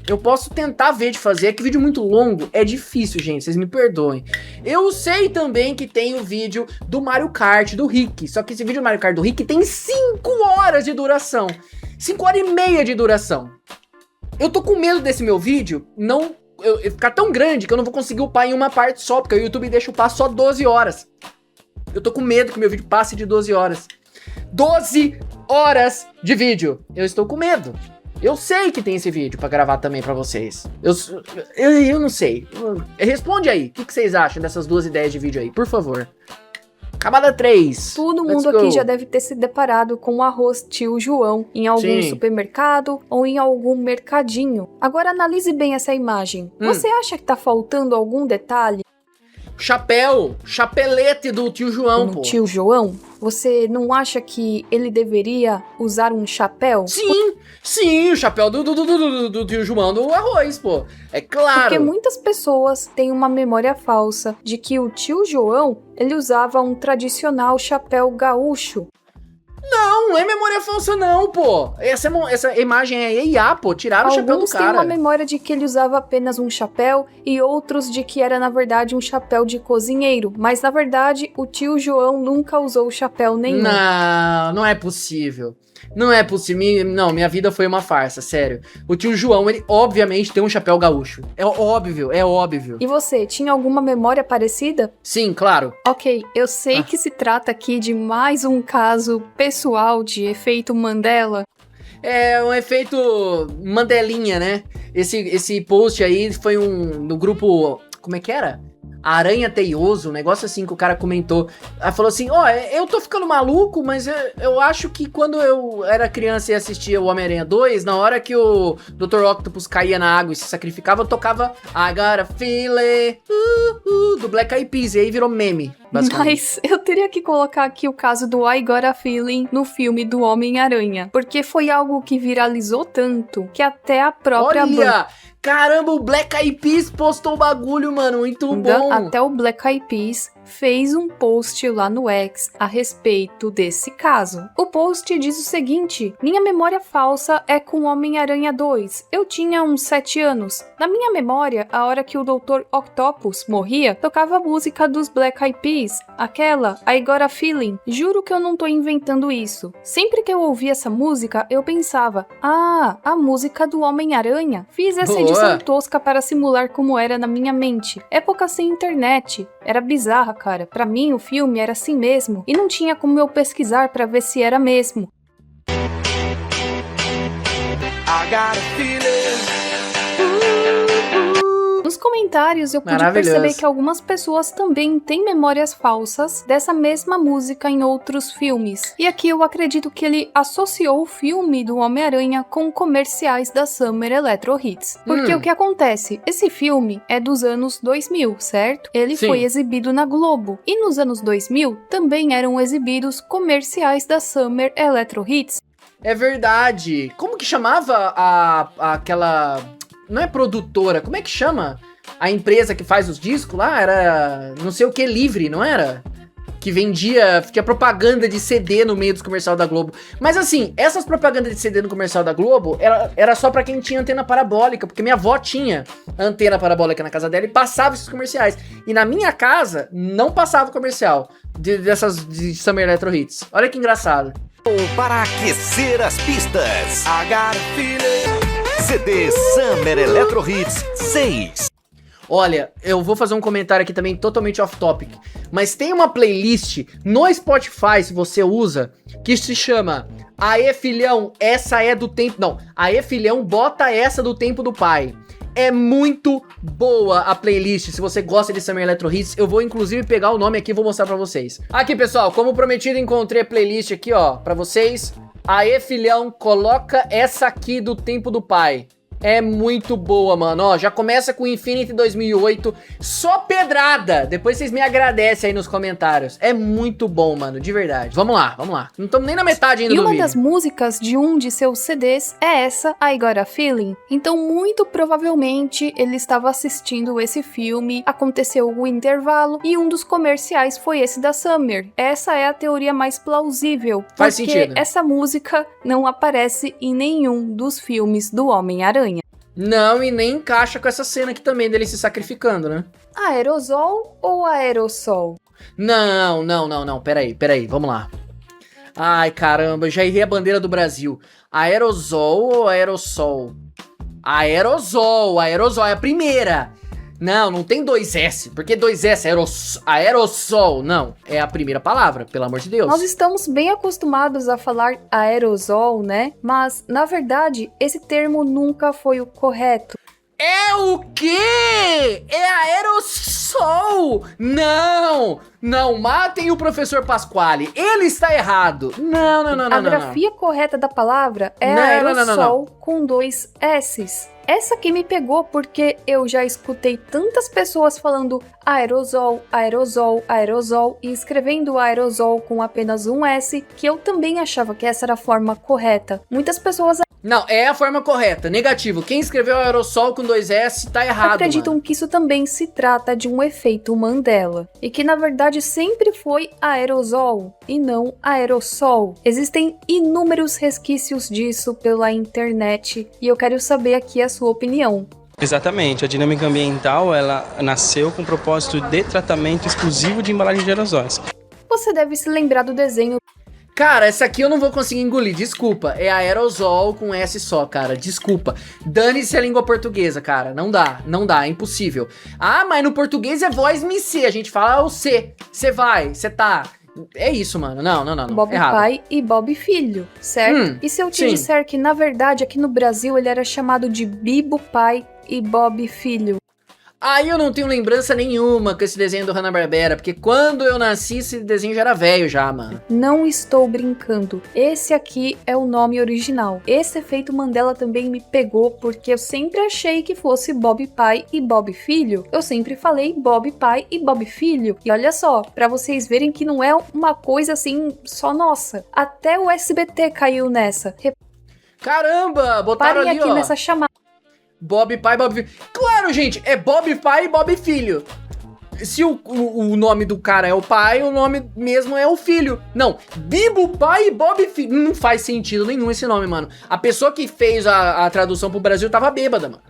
eu posso tentar ver de fazer. É que vídeo muito longo é difícil, gente, vocês me perdoem. Eu sei também que tem o vídeo do Mario Kart, do Rick. Só que esse vídeo do Mario Kart do Rick tem 5 horas de duração. 5 horas e meia de duração. Eu tô com medo desse meu vídeo eu ficar tão grande que eu não vou conseguir upar em uma parte só, porque o YouTube deixa upar só 12 horas. Eu tô com medo que o meu vídeo passe de 12 horas. 12 horas de vídeo. Eu estou com medo. Eu sei que tem esse vídeo pra gravar também pra vocês. Eu não sei. Responde aí. O que vocês acham dessas 2 ideias de vídeo aí, por favor. Camada 3. Todo mundo aqui já deve ter se deparado com o arroz Tio João em algum supermercado ou em algum mercadinho. Agora analise bem essa imagem. Você acha que tá faltando algum detalhe? Chapelete do Tio João, pô. Tio João? Você não acha que ele deveria usar um chapéu? Sim, o chapéu do Tio João do arroz, pô. É claro. Porque muitas pessoas têm uma memória falsa de que o Tio João, ele usava um tradicional chapéu gaúcho. Não é memória falsa não, pô. Essa imagem é IA, pô. Tiraram o chapéu do cara. Alguns têm uma memória de que ele usava apenas um chapéu e outros de que era, na verdade, um chapéu de cozinheiro. Mas, na verdade, o Tio João nunca usou chapéu nenhum. Não é possível. Não é possível. Não, minha vida foi uma farsa, sério. O Tio João, ele obviamente tem um chapéu gaúcho. É óbvio. E você, tinha alguma memória parecida? Sim, claro. Ok, eu sei que se trata aqui de mais um caso pessoal de efeito Mandela. É um efeito Mandelinha, né? Esse post aí foi no grupo... Como é que era? Aranha Teioso, um negócio assim que o cara comentou. Aí falou assim, eu tô ficando maluco, mas eu acho que quando eu era criança e assistia o Homem-Aranha 2, na hora que o Dr. Octopus caía na água e se sacrificava, eu tocava I Got a Feeling, do Black Eyed Peas, e aí virou meme, basicamente. Mas eu teria que colocar aqui o caso do I Got a Feeling no filme do Homem-Aranha, porque foi algo que viralizou tanto que até a própria Olha! Caramba, o Black Eyed Peas postou o bagulho, mano, muito bom. Até o Black Eyed Peas fez um post lá no X a respeito desse caso. O post diz o seguinte: minha memória falsa é com Homem-Aranha 2. Eu tinha uns 7 anos. Na minha memória, a hora que o Dr. Octopus morria, tocava a música dos Black Eyed Peas, aquela I Got a Feeling. Juro que eu não tô inventando isso. Sempre que eu ouvia essa música, eu pensava, a música do Homem-Aranha. Fiz essa edição tosca para simular como era na minha mente. Época sem internet. Era bizarra, cara. Pra mim, o filme era assim mesmo. E não tinha como eu pesquisar pra ver se era mesmo. Nos comentários eu pude perceber que algumas pessoas também têm memórias falsas dessa mesma música em outros filmes. E aqui eu acredito que ele associou o filme do Homem-Aranha com comerciais da Summer Electro Hits. Porque o que acontece? Esse filme é dos anos 2000, certo? Ele foi exibido na Globo. E nos anos 2000 também eram exibidos comerciais da Summer Electro Hits. É verdade. Como que chamava aquela... Não é produtora, como é que chama? A empresa que faz os discos lá, era não sei o que livre, não era? Que tinha propaganda de CD no meio dos comerciais da Globo. Mas assim, essas propagandas de CD no comercial da Globo, era só pra quem tinha antena parabólica, porque minha avó tinha antena parabólica na casa dela e passava esses comerciais. E na minha casa, não passava comercial dessas de Summer Electro Hits. Olha que engraçado. Para aquecer as pistas, CD Summer Electro Hits 6. Olha, eu vou fazer um comentário aqui também totalmente off-topic, mas tem uma playlist no Spotify, se você usa, que se chama Aê Filhão, essa é do tempo... Não, Aê Filhão, bota essa do tempo do pai. É muito boa a playlist, se você gosta de Summer Electro Hits, eu vou inclusive pegar o nome aqui e vou mostrar pra vocês. Aqui, pessoal, como prometido, encontrei a playlist aqui, ó, pra vocês. Aê, filhão, coloca essa aqui do tempo do pai. É muito boa, mano. Ó, já começa com Infinity 2008. Só pedrada. Depois vocês me agradecem aí nos comentários. É muito bom, mano, de verdade. Vamos lá, vamos lá. Não estamos nem na metade ainda do vídeo. E uma das músicas de um de seus CDs é essa, I Got a Feeling. Então, muito provavelmente, ele estava assistindo esse filme, aconteceu o intervalo, e um dos comerciais foi esse da Summer. Essa é a teoria mais plausível. Faz sentido. Porque essa música não aparece em nenhum dos filmes do Homem-Aranha. Não, e nem encaixa com essa cena aqui também dele se sacrificando, né? Aerosol ou aerossol? Não. Peraí, vamos lá. Ai, caramba, eu já errei a bandeira do Brasil. Aerosol ou aerossol? Aerosol é a primeira. Não tem 2S, porque 2S, aerossol, não, é a primeira palavra, pelo amor de Deus. Nós estamos bem acostumados a falar aerosol, né? Mas, na verdade, esse termo nunca foi o correto. É o quê? É aerossol! Não, matem o professor Pasquale, ele está errado. Não. A grafia correta da palavra é aerossol com 2 S's. Essa aqui me pegou porque eu já escutei tantas pessoas falando aerosol e escrevendo aerosol com apenas um S, que eu também achava que essa era a forma correta. Muitas pessoas... Não, é a forma correta, negativo. Quem escreveu aerossol com 2S tá errado, acreditam, mano, que isso também se trata de um efeito Mandela. E que, na verdade, sempre foi aerosol e não aerossol. Existem inúmeros resquícios disso pela internet e eu quero saber aqui a sua opinião. Exatamente, a dinâmica ambiental, ela nasceu com o propósito de tratamento exclusivo de embalagem de aerosóis. Você deve se lembrar do desenho... Cara, essa aqui eu não vou conseguir engolir, desculpa. É aerosol com S só, cara, desculpa. Dane-se a língua portuguesa, cara, não dá, é impossível. Ah, mas no português é voz me C, a gente fala o C. Você vai, você tá... É isso, mano, não. Bob errado. Pai e Bob Filho, certo? E se eu te disser que, na verdade, aqui no Brasil ele era chamado de Bibo Pai e Bob Filho? Aí eu não tenho lembrança nenhuma com esse desenho do Hanna-Barbera, porque quando eu nasci esse desenho já era velho já, mano. Não estou brincando. Esse aqui é o nome original. Esse efeito Mandela também me pegou porque eu sempre achei que fosse Bob Pai e Bob Filho. Eu sempre falei Bob Pai e Bob Filho. E olha só, pra vocês verem que não é uma coisa assim só nossa. Até o SBT caiu nessa. Caramba, botaram Parem ali, aqui ó. nessa chamada. Bob pai, Bob filho. Claro, gente, é Bob pai e Bob filho. Se o nome do cara é o pai, o nome mesmo é o filho. Não, Bibo pai e Bob filho. Não faz sentido nenhum esse nome, mano. A pessoa que fez a tradução pro Brasil tava bêbada, mano.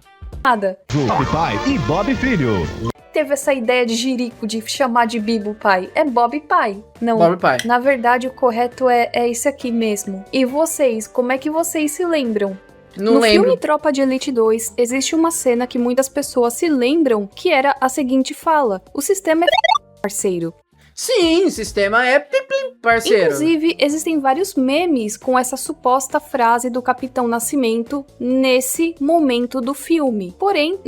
Nada. Bob pai e Bob filho. Teve essa ideia de jirico de chamar de Bibo pai. É Bob pai. Não, Bob pai. Na verdade o correto é esse aqui mesmo. E vocês, como é que vocês se lembram? Não no lembro. filme Tropa de Elite 2, existe uma cena que muitas pessoas se lembram que era a seguinte fala: o sistema é parceiro. Sim, o sistema é parceiro. Inclusive, existem vários memes com essa suposta frase do Capitão Nascimento nesse momento do filme. Porém,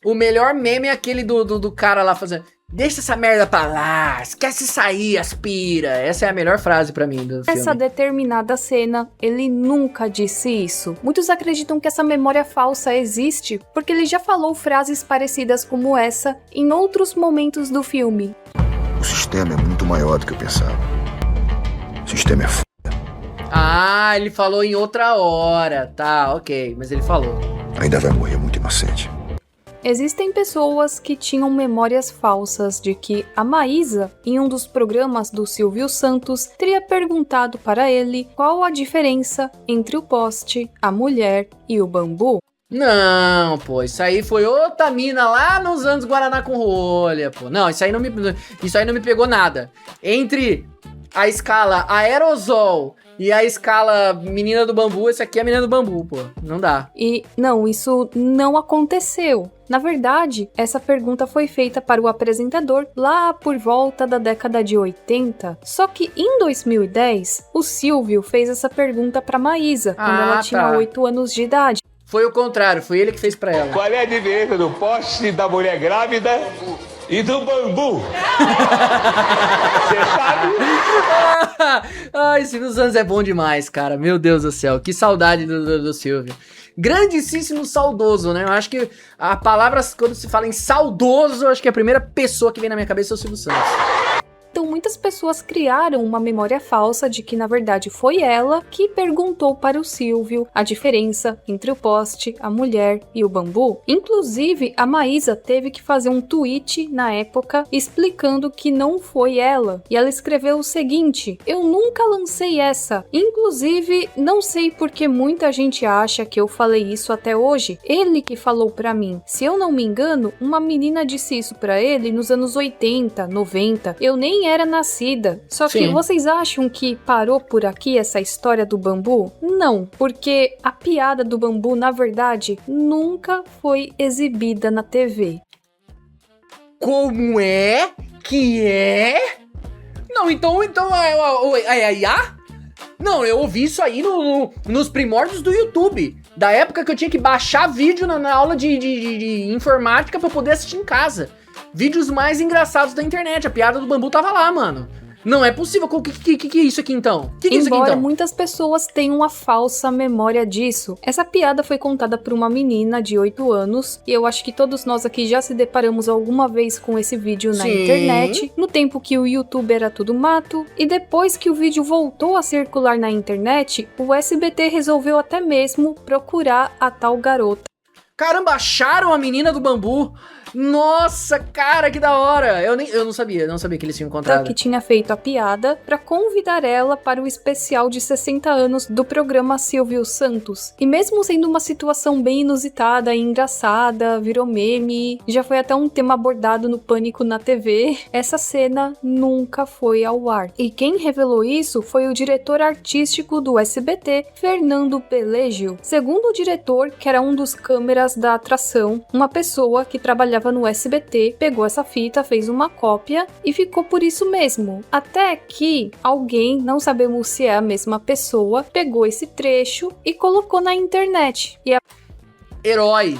O melhor meme é aquele do cara lá fazendo: deixa essa merda pra lá, esquece isso aí, aspira. Essa é a melhor frase pra mim do filme. nessa determinada cena, ele nunca disse isso. Muitos acreditam que essa memória falsa existe porque ele já falou frases parecidas como essa em outros momentos do filme. O sistema é muito maior do que eu pensava. O sistema é f... Ah, ele falou em outra hora. Tá, ok, mas ele falou. Ainda vai morrer muito inocente. Existem pessoas que tinham memórias falsas de que a Maísa, em um dos programas do Silvio Santos, teria perguntado para ele qual a diferença entre o poste, a mulher e o bambu. Não, pô, isso aí foi outra mina lá nos anos Guaraná com rolha, pô. Não, isso aí não me pegou nada. Entre a escala aerosol e a escala menina do bambu, esse aqui é a menina do bambu, pô. Não dá. E não, isso não aconteceu. Na verdade, essa pergunta foi feita para o apresentador lá por volta da década de 80. Só que em 2010, o Silvio fez essa pergunta para Maísa, quando ela tinha 8 anos de idade. Foi o contrário, foi ele que fez pra ela. Qual é a diferença do poste da mulher grávida e do bambu? Você sabe? Ai, Silvio Santos é bom demais, cara. Meu Deus do céu, que saudade do Silvio. Grandíssimo saudoso, né? Eu acho que a palavra, quando se fala em saudoso, eu acho que a primeira pessoa que vem na minha cabeça é o Silvio Santos. Então muitas pessoas criaram uma memória falsa de que na verdade foi ela que perguntou para o Silvio a diferença entre o poste, a mulher e o bambu. Inclusive, a Maísa teve que fazer um tweet na época explicando que não foi ela. E ela escreveu o seguinte: eu nunca lancei essa. Inclusive, não sei porque muita gente acha que eu falei isso até hoje. Ele que falou pra mim. Se eu não me engano, uma menina disse isso pra ele nos anos 80, 90. Eu nem era nascida. Só que Sim. vocês acham que parou por aqui essa história do bambu? Não, porque a piada do bambu, na verdade, nunca foi exibida na TV. Como é que é? Não, então é IA? Não, eu ouvi isso aí nos primórdios do YouTube. Da época que eu tinha que baixar vídeo na aula de informática pra poder assistir em casa. Vídeos mais engraçados da internet. A piada do bambu tava lá, mano. Não é possível. O que é isso aqui, então? O que é isso aqui, Embora então? muitas pessoas tenham uma falsa memória disso, essa piada foi contada por uma menina de 8 anos, e eu acho que todos nós aqui já se deparamos alguma vez com esse vídeo na Sim. internet, no tempo que o YouTube era tudo mato, e depois que o vídeo voltou a circular na internet, o SBT resolveu até mesmo procurar a tal garota. Caramba, acharam a menina do bambu. Nossa, cara, que da hora. Eu não sabia que eles tinham encontrado. Que tinha feito a piada para convidar ela para o especial de 60 anos do programa Silvio Santos. E mesmo sendo uma situação bem inusitada e engraçada, virou meme, já foi até um tema abordado no Pânico na TV, essa cena nunca foi ao ar. E quem revelou isso foi o diretor artístico do SBT, Fernando Pellegio. Segundo o diretor, que era um dos câmeras da atração, uma pessoa que trabalhava no SBT, pegou essa fita, fez uma cópia e ficou por isso mesmo. Até que alguém, não sabemos se é a mesma pessoa, pegou esse trecho e colocou na internet. E Herói,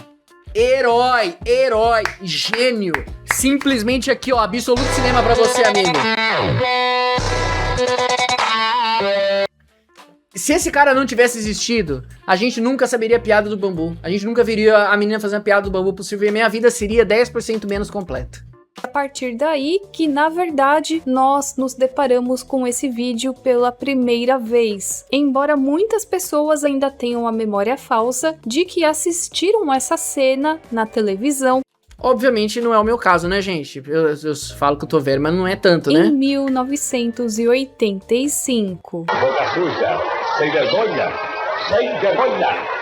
gênio. Simplesmente aqui, ó, absoluto cinema pra você, amigo. Se esse cara não tivesse existido, a gente nunca saberia a piada do bambu. A gente nunca veria a menina fazendo a piada do bambu possível e a minha vida seria 10% menos completa. A partir daí que, na verdade, nós nos deparamos com esse vídeo pela primeira vez. Embora muitas pessoas ainda tenham a memória falsa de que assistiram essa cena na televisão. Obviamente não é o meu caso, né, gente? Eu falo que eu tô velho, mas não é tanto, né? Em 1985. Boca suja, sem vergonha, sem vergonha.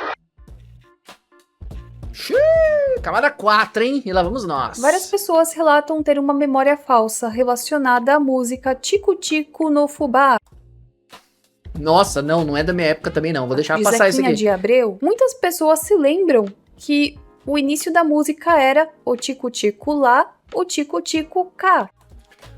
Camada 4, hein? E lá vamos nós. Várias pessoas relatam ter uma memória falsa relacionada à música Tico Tico no Fubá. Nossa, não é da minha época também não. Vou deixar De passar isso Zequinha aqui. de Abreu. Muitas pessoas se lembram que o início da música era o Tico Tico lá, o Tico Tico cá.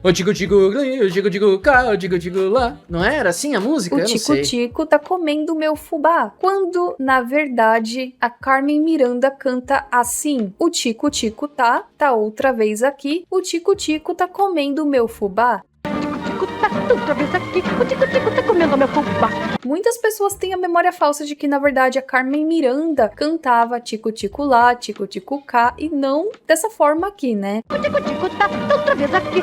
O tico-tico, o tico-tico cá, o tico-tico lá. Não era assim a música? O Eu não sei. Tico-Tico tá comendo meu fubá. Quando, na verdade, a Carmen Miranda canta assim. O Tico-Tico tá outra vez aqui. O Tico-Tico tá comendo meu fubá. Outra vez aqui, o Tico-Tico tá comendo meu fubá. Muitas pessoas têm a memória falsa de que, na verdade, a Carmen Miranda cantava Tico-Tico lá, Tico-Tico cá, e não dessa forma aqui, né? O Tico-Tico tá outra vez aqui.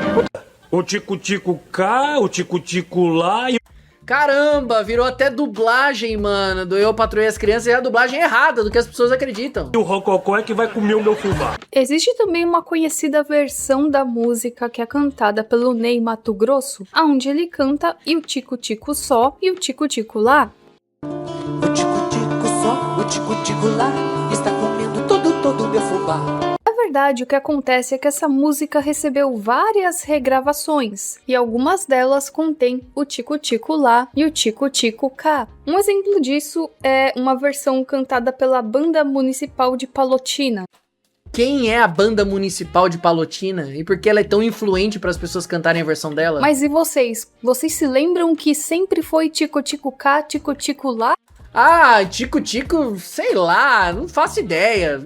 O tico-tico cá, o tico-tico lá e... Caramba, virou até dublagem, mano, do Eu, Patroei as Crianças, e é a dublagem errada do que as pessoas acreditam. o Rococó é que vai comer o meu fubá. Existe também uma conhecida versão da música que é cantada pelo Ney Matogrosso, onde ele canta e o Tico-Tico só e o Tico-Tico lá. O tico-tico só, o tico-tico lá, está comendo todo meu fubá. Na verdade, o que acontece é que essa música recebeu várias regravações, e algumas delas contêm o Tico-Tico lá e o Tico-Tico cá. Um exemplo disso é uma versão cantada pela Banda Municipal de Palotina. Quem é a Banda Municipal de Palotina? E por que ela é tão influente para as pessoas cantarem a versão dela? Mas e vocês? Vocês se lembram que sempre foi Tico-Tico cá, Tico-Tico lá? Ah, tico-tico, sei lá, não faço ideia.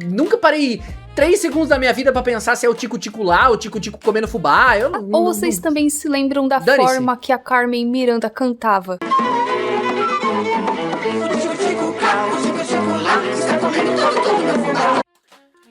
Nunca parei 3 segundos da minha vida pra pensar se é o tico-tico lá, o tico-tico comendo fubá. Ou vocês também se lembram da forma que a Carmen Miranda cantava?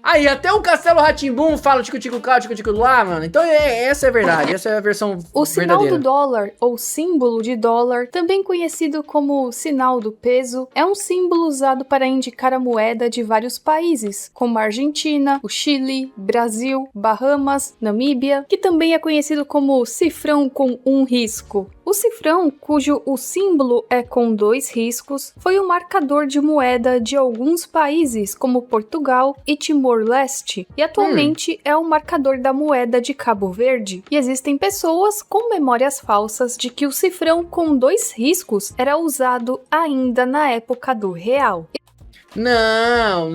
Aí, até o Castelo Rá-Tim-Bum fala tico-tico cá, tico-tico lá, mano. Então essa é a verdade, essa é a versão O sinal verdadeira. do dólar, ou símbolo de dólar, também conhecido como sinal do peso, é um símbolo usado para indicar a moeda de vários países, como a Argentina, o Chile, Brasil, Bahamas, Namíbia, que também é conhecido como cifrão com um risco. O cifrão, cujo o símbolo é com 2 riscos, foi o marcador de moeda de alguns países, como Portugal e Timor-Leste, e atualmente é o marcador da moeda de Cabo Verde. E existem pessoas com memórias falsas de que o cifrão com 2 riscos era usado ainda na época do real. Não,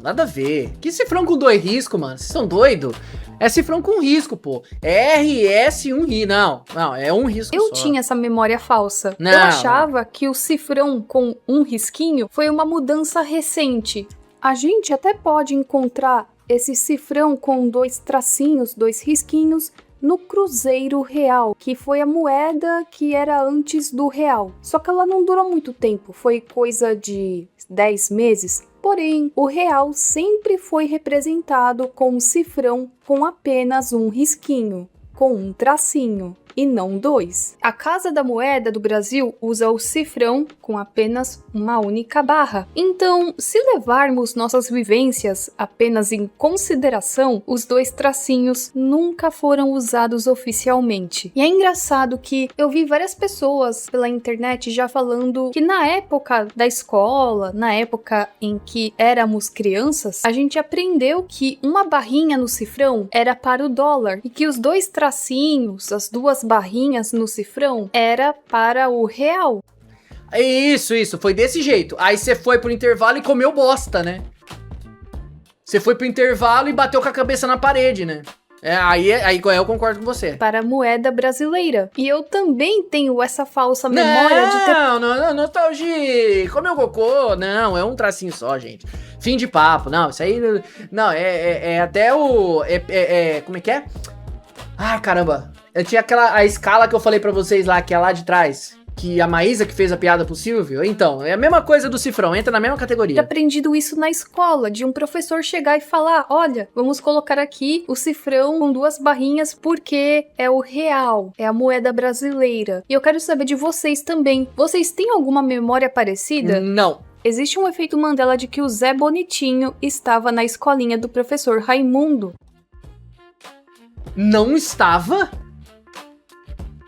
nada a ver. Que cifrão com 2 riscos, mano? Vocês são doidos? É cifrão com risco, pô. RS1 ri. Não, é um risco Eu só. tinha essa memória falsa. Não. Eu achava que o cifrão com um risquinho foi uma mudança recente. A gente até pode encontrar esse cifrão com 2 tracinhos, 2 risquinhos, no Cruzeiro Real, que foi a moeda que era antes do real. Só que ela não durou muito tempo, foi coisa de 10 meses. Porém, o real sempre foi representado com um cifrão com apenas um risquinho, com um tracinho, e não 2. A Casa da Moeda do Brasil usa o cifrão com apenas uma única barra. Então, se levarmos nossas vivências apenas em consideração, os 2 tracinhos nunca foram usados oficialmente. E é engraçado que eu vi várias pessoas pela internet já falando que na época da escola, na época em que éramos crianças, a gente aprendeu que uma barrinha no cifrão era para o dólar e que os 2 tracinhos, as 2 barrinhas no cifrão, era para o real. Isso, foi desse jeito. Aí você foi pro intervalo e comeu bosta, né? Você foi pro intervalo e bateu com a cabeça na parede, né? Aí eu concordo com você. Para a moeda brasileira. E eu também tenho essa falsa memória de ter... Não, nostalgia, comeu cocô. Não, é um tracinho só, gente. Fim de papo. Não, isso aí... Não, é até o... como é que é? Ah, caramba. Eu tinha a escala que eu falei pra vocês lá, que é lá de trás. que a Maísa que fez a piada pro Silvio? Então, é a mesma coisa do cifrão, entra na mesma Eu categoria. aprendido isso na escola, de um professor chegar e falar, olha, vamos colocar aqui o cifrão com 2 barrinhas porque é o real, é a moeda brasileira. E eu quero saber de vocês também. Vocês têm alguma memória parecida? Não. Existe um efeito Mandela de que o Zé Bonitinho estava na escolinha do professor Raimundo. Não estava?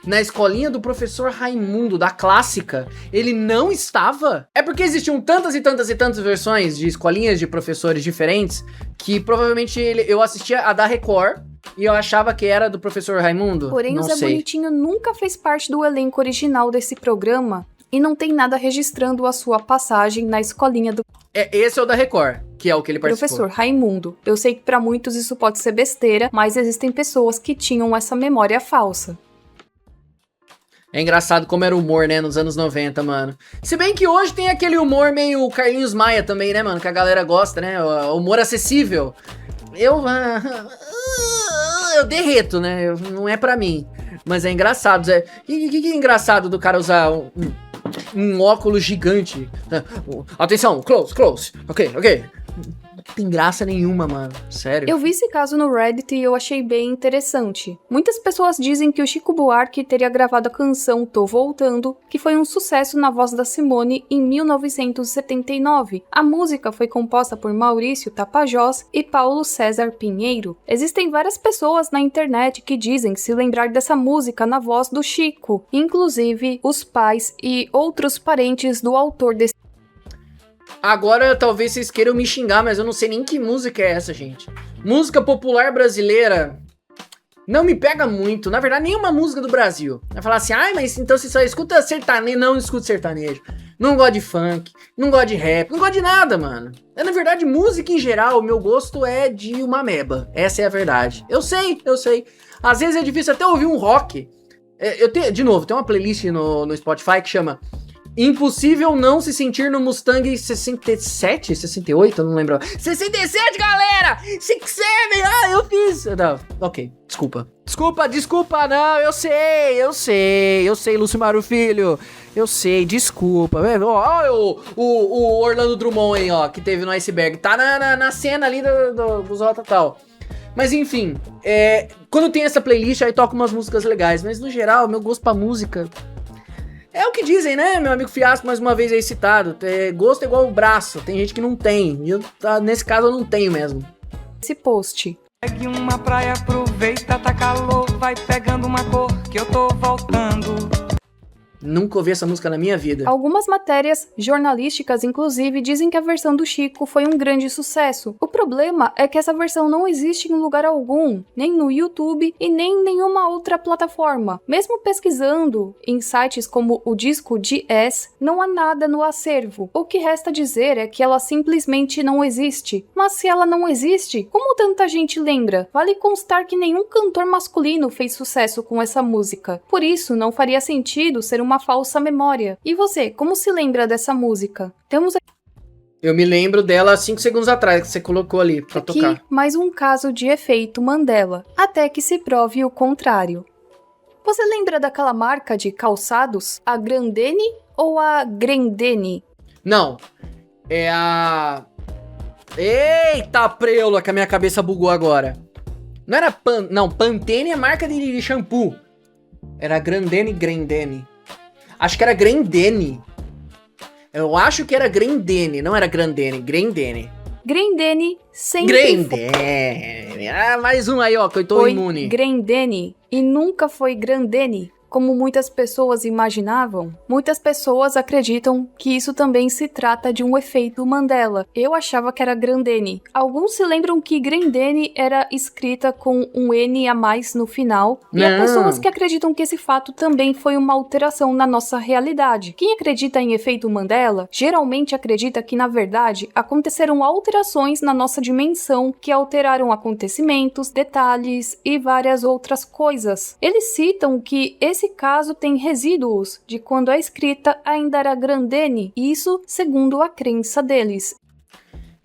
Na escolinha do professor Raimundo, da clássica, ele não estava? É porque existiam tantas e tantas e tantas versões de escolinhas de professores diferentes que provavelmente eu assistia a da Record e eu achava que era do professor Raimundo. Porém, não o Zé sei. Bonitinho nunca fez parte do elenco original desse programa e não tem nada registrando a sua passagem na escolinha do Esse é o da Record, que é o que ele participou. professor Raimundo. Eu sei que para muitos isso pode ser besteira, mas existem pessoas que tinham essa memória falsa. É engraçado como era o humor, né, nos anos 90, mano. Se bem que hoje tem aquele humor meio Carlinhos Maia também, né, mano, que a galera gosta, né, o humor acessível. Eu derreto, né, não é pra mim. Mas é engraçado, Zé. E que é engraçado do cara usar um óculos gigante? Atenção, close, ok. Não tem graça nenhuma, mano, sério. Eu vi esse caso no Reddit e eu achei bem interessante. Muitas pessoas dizem que o Chico Buarque teria gravado a canção Tô Voltando, que foi um sucesso na voz da Simone em 1979. A música foi composta por Maurício Tapajós e Paulo César Pinheiro. Existem várias pessoas na internet que dizem se lembrar dessa música na voz do Chico, inclusive os pais e outros parentes do autor desse. Agora talvez vocês queiram me xingar, mas eu não sei nem que música é essa, gente. Música popular brasileira não me pega muito. Na verdade, nenhuma música do Brasil. Vai falar assim, ai, mas então você só escuta sertanejo. Não escuto sertanejo. Não gosto de funk, não gosto de rap, não gosto de nada, mano. Na verdade, música em geral, o meu gosto é de uma ameba. Essa é a verdade. Eu sei. Às vezes é difícil até ouvir um rock. De novo, tem uma playlist no Spotify que chama Impossível Não Se Sentir no Mustang 67? 68? Eu não lembro. 67, galera! 67! Eu fiz! Não, ok, desculpa. Desculpa, não, eu sei, Lucimaro Filho. Eu sei, desculpa. Ó, o Orlando Drummond aí, ó, que teve no Iceberg. Tá na cena ali dos Rota Tal. Mas enfim, quando tem essa playlist, aí toca umas músicas legais. Mas no geral, meu gosto pra música é o que dizem, né? Meu amigo Fiasco, mais uma vez aí citado. Gosto é igual o braço, tem gente que não tem. E nesse caso eu não tenho mesmo. Esse post. Pegue uma praia, aproveita, tá calor, vai pegando uma cor que eu tô voltando. Nunca ouvi essa música na minha vida. Algumas matérias jornalísticas, inclusive, dizem que a versão do Chico foi um grande sucesso. O problema é que essa versão não existe em lugar algum, nem no YouTube e nem em nenhuma outra plataforma. Mesmo pesquisando em sites como o Disco DS, não há nada no acervo. O que resta dizer é que ela simplesmente não existe. Mas se ela não existe, como tanta gente lembra? Vale constar que nenhum cantor masculino fez sucesso com essa música. Por isso, não faria sentido ser uma falsa memória. E você, como se lembra dessa música? Temos Eu me lembro dela 5 segundos atrás, que você colocou ali pra aqui tocar. mais um caso de efeito Mandela, até que se prove o contrário. Você lembra daquela marca de calçados, a Grandene ou a Grendene? Não, é a... Eita preula, que a minha cabeça bugou agora. Não era Não, Pantene é marca de shampoo. Era Grendene. Acho que era Grendene. Eu acho que era Grendene, não era Grandene, Grendene. Grendene sempre Grendene. Ah, mais um aí, ó, que eu tô foi imune. Grendene e nunca foi Grandene, como muitas pessoas imaginavam. Muitas pessoas acreditam que isso também se trata de um efeito Mandela. Eu achava que era Grandene. Alguns se lembram que Grendene era escrita com um N a mais no final. E há pessoas que acreditam que esse fato também foi uma alteração na nossa realidade. Quem acredita em efeito Mandela, geralmente acredita que, na verdade, aconteceram alterações na nossa dimensão que alteraram acontecimentos, detalhes e várias outras coisas. Eles citam que esse caso tem resíduos de quando a escrita ainda era Grandene, isso segundo a crença deles.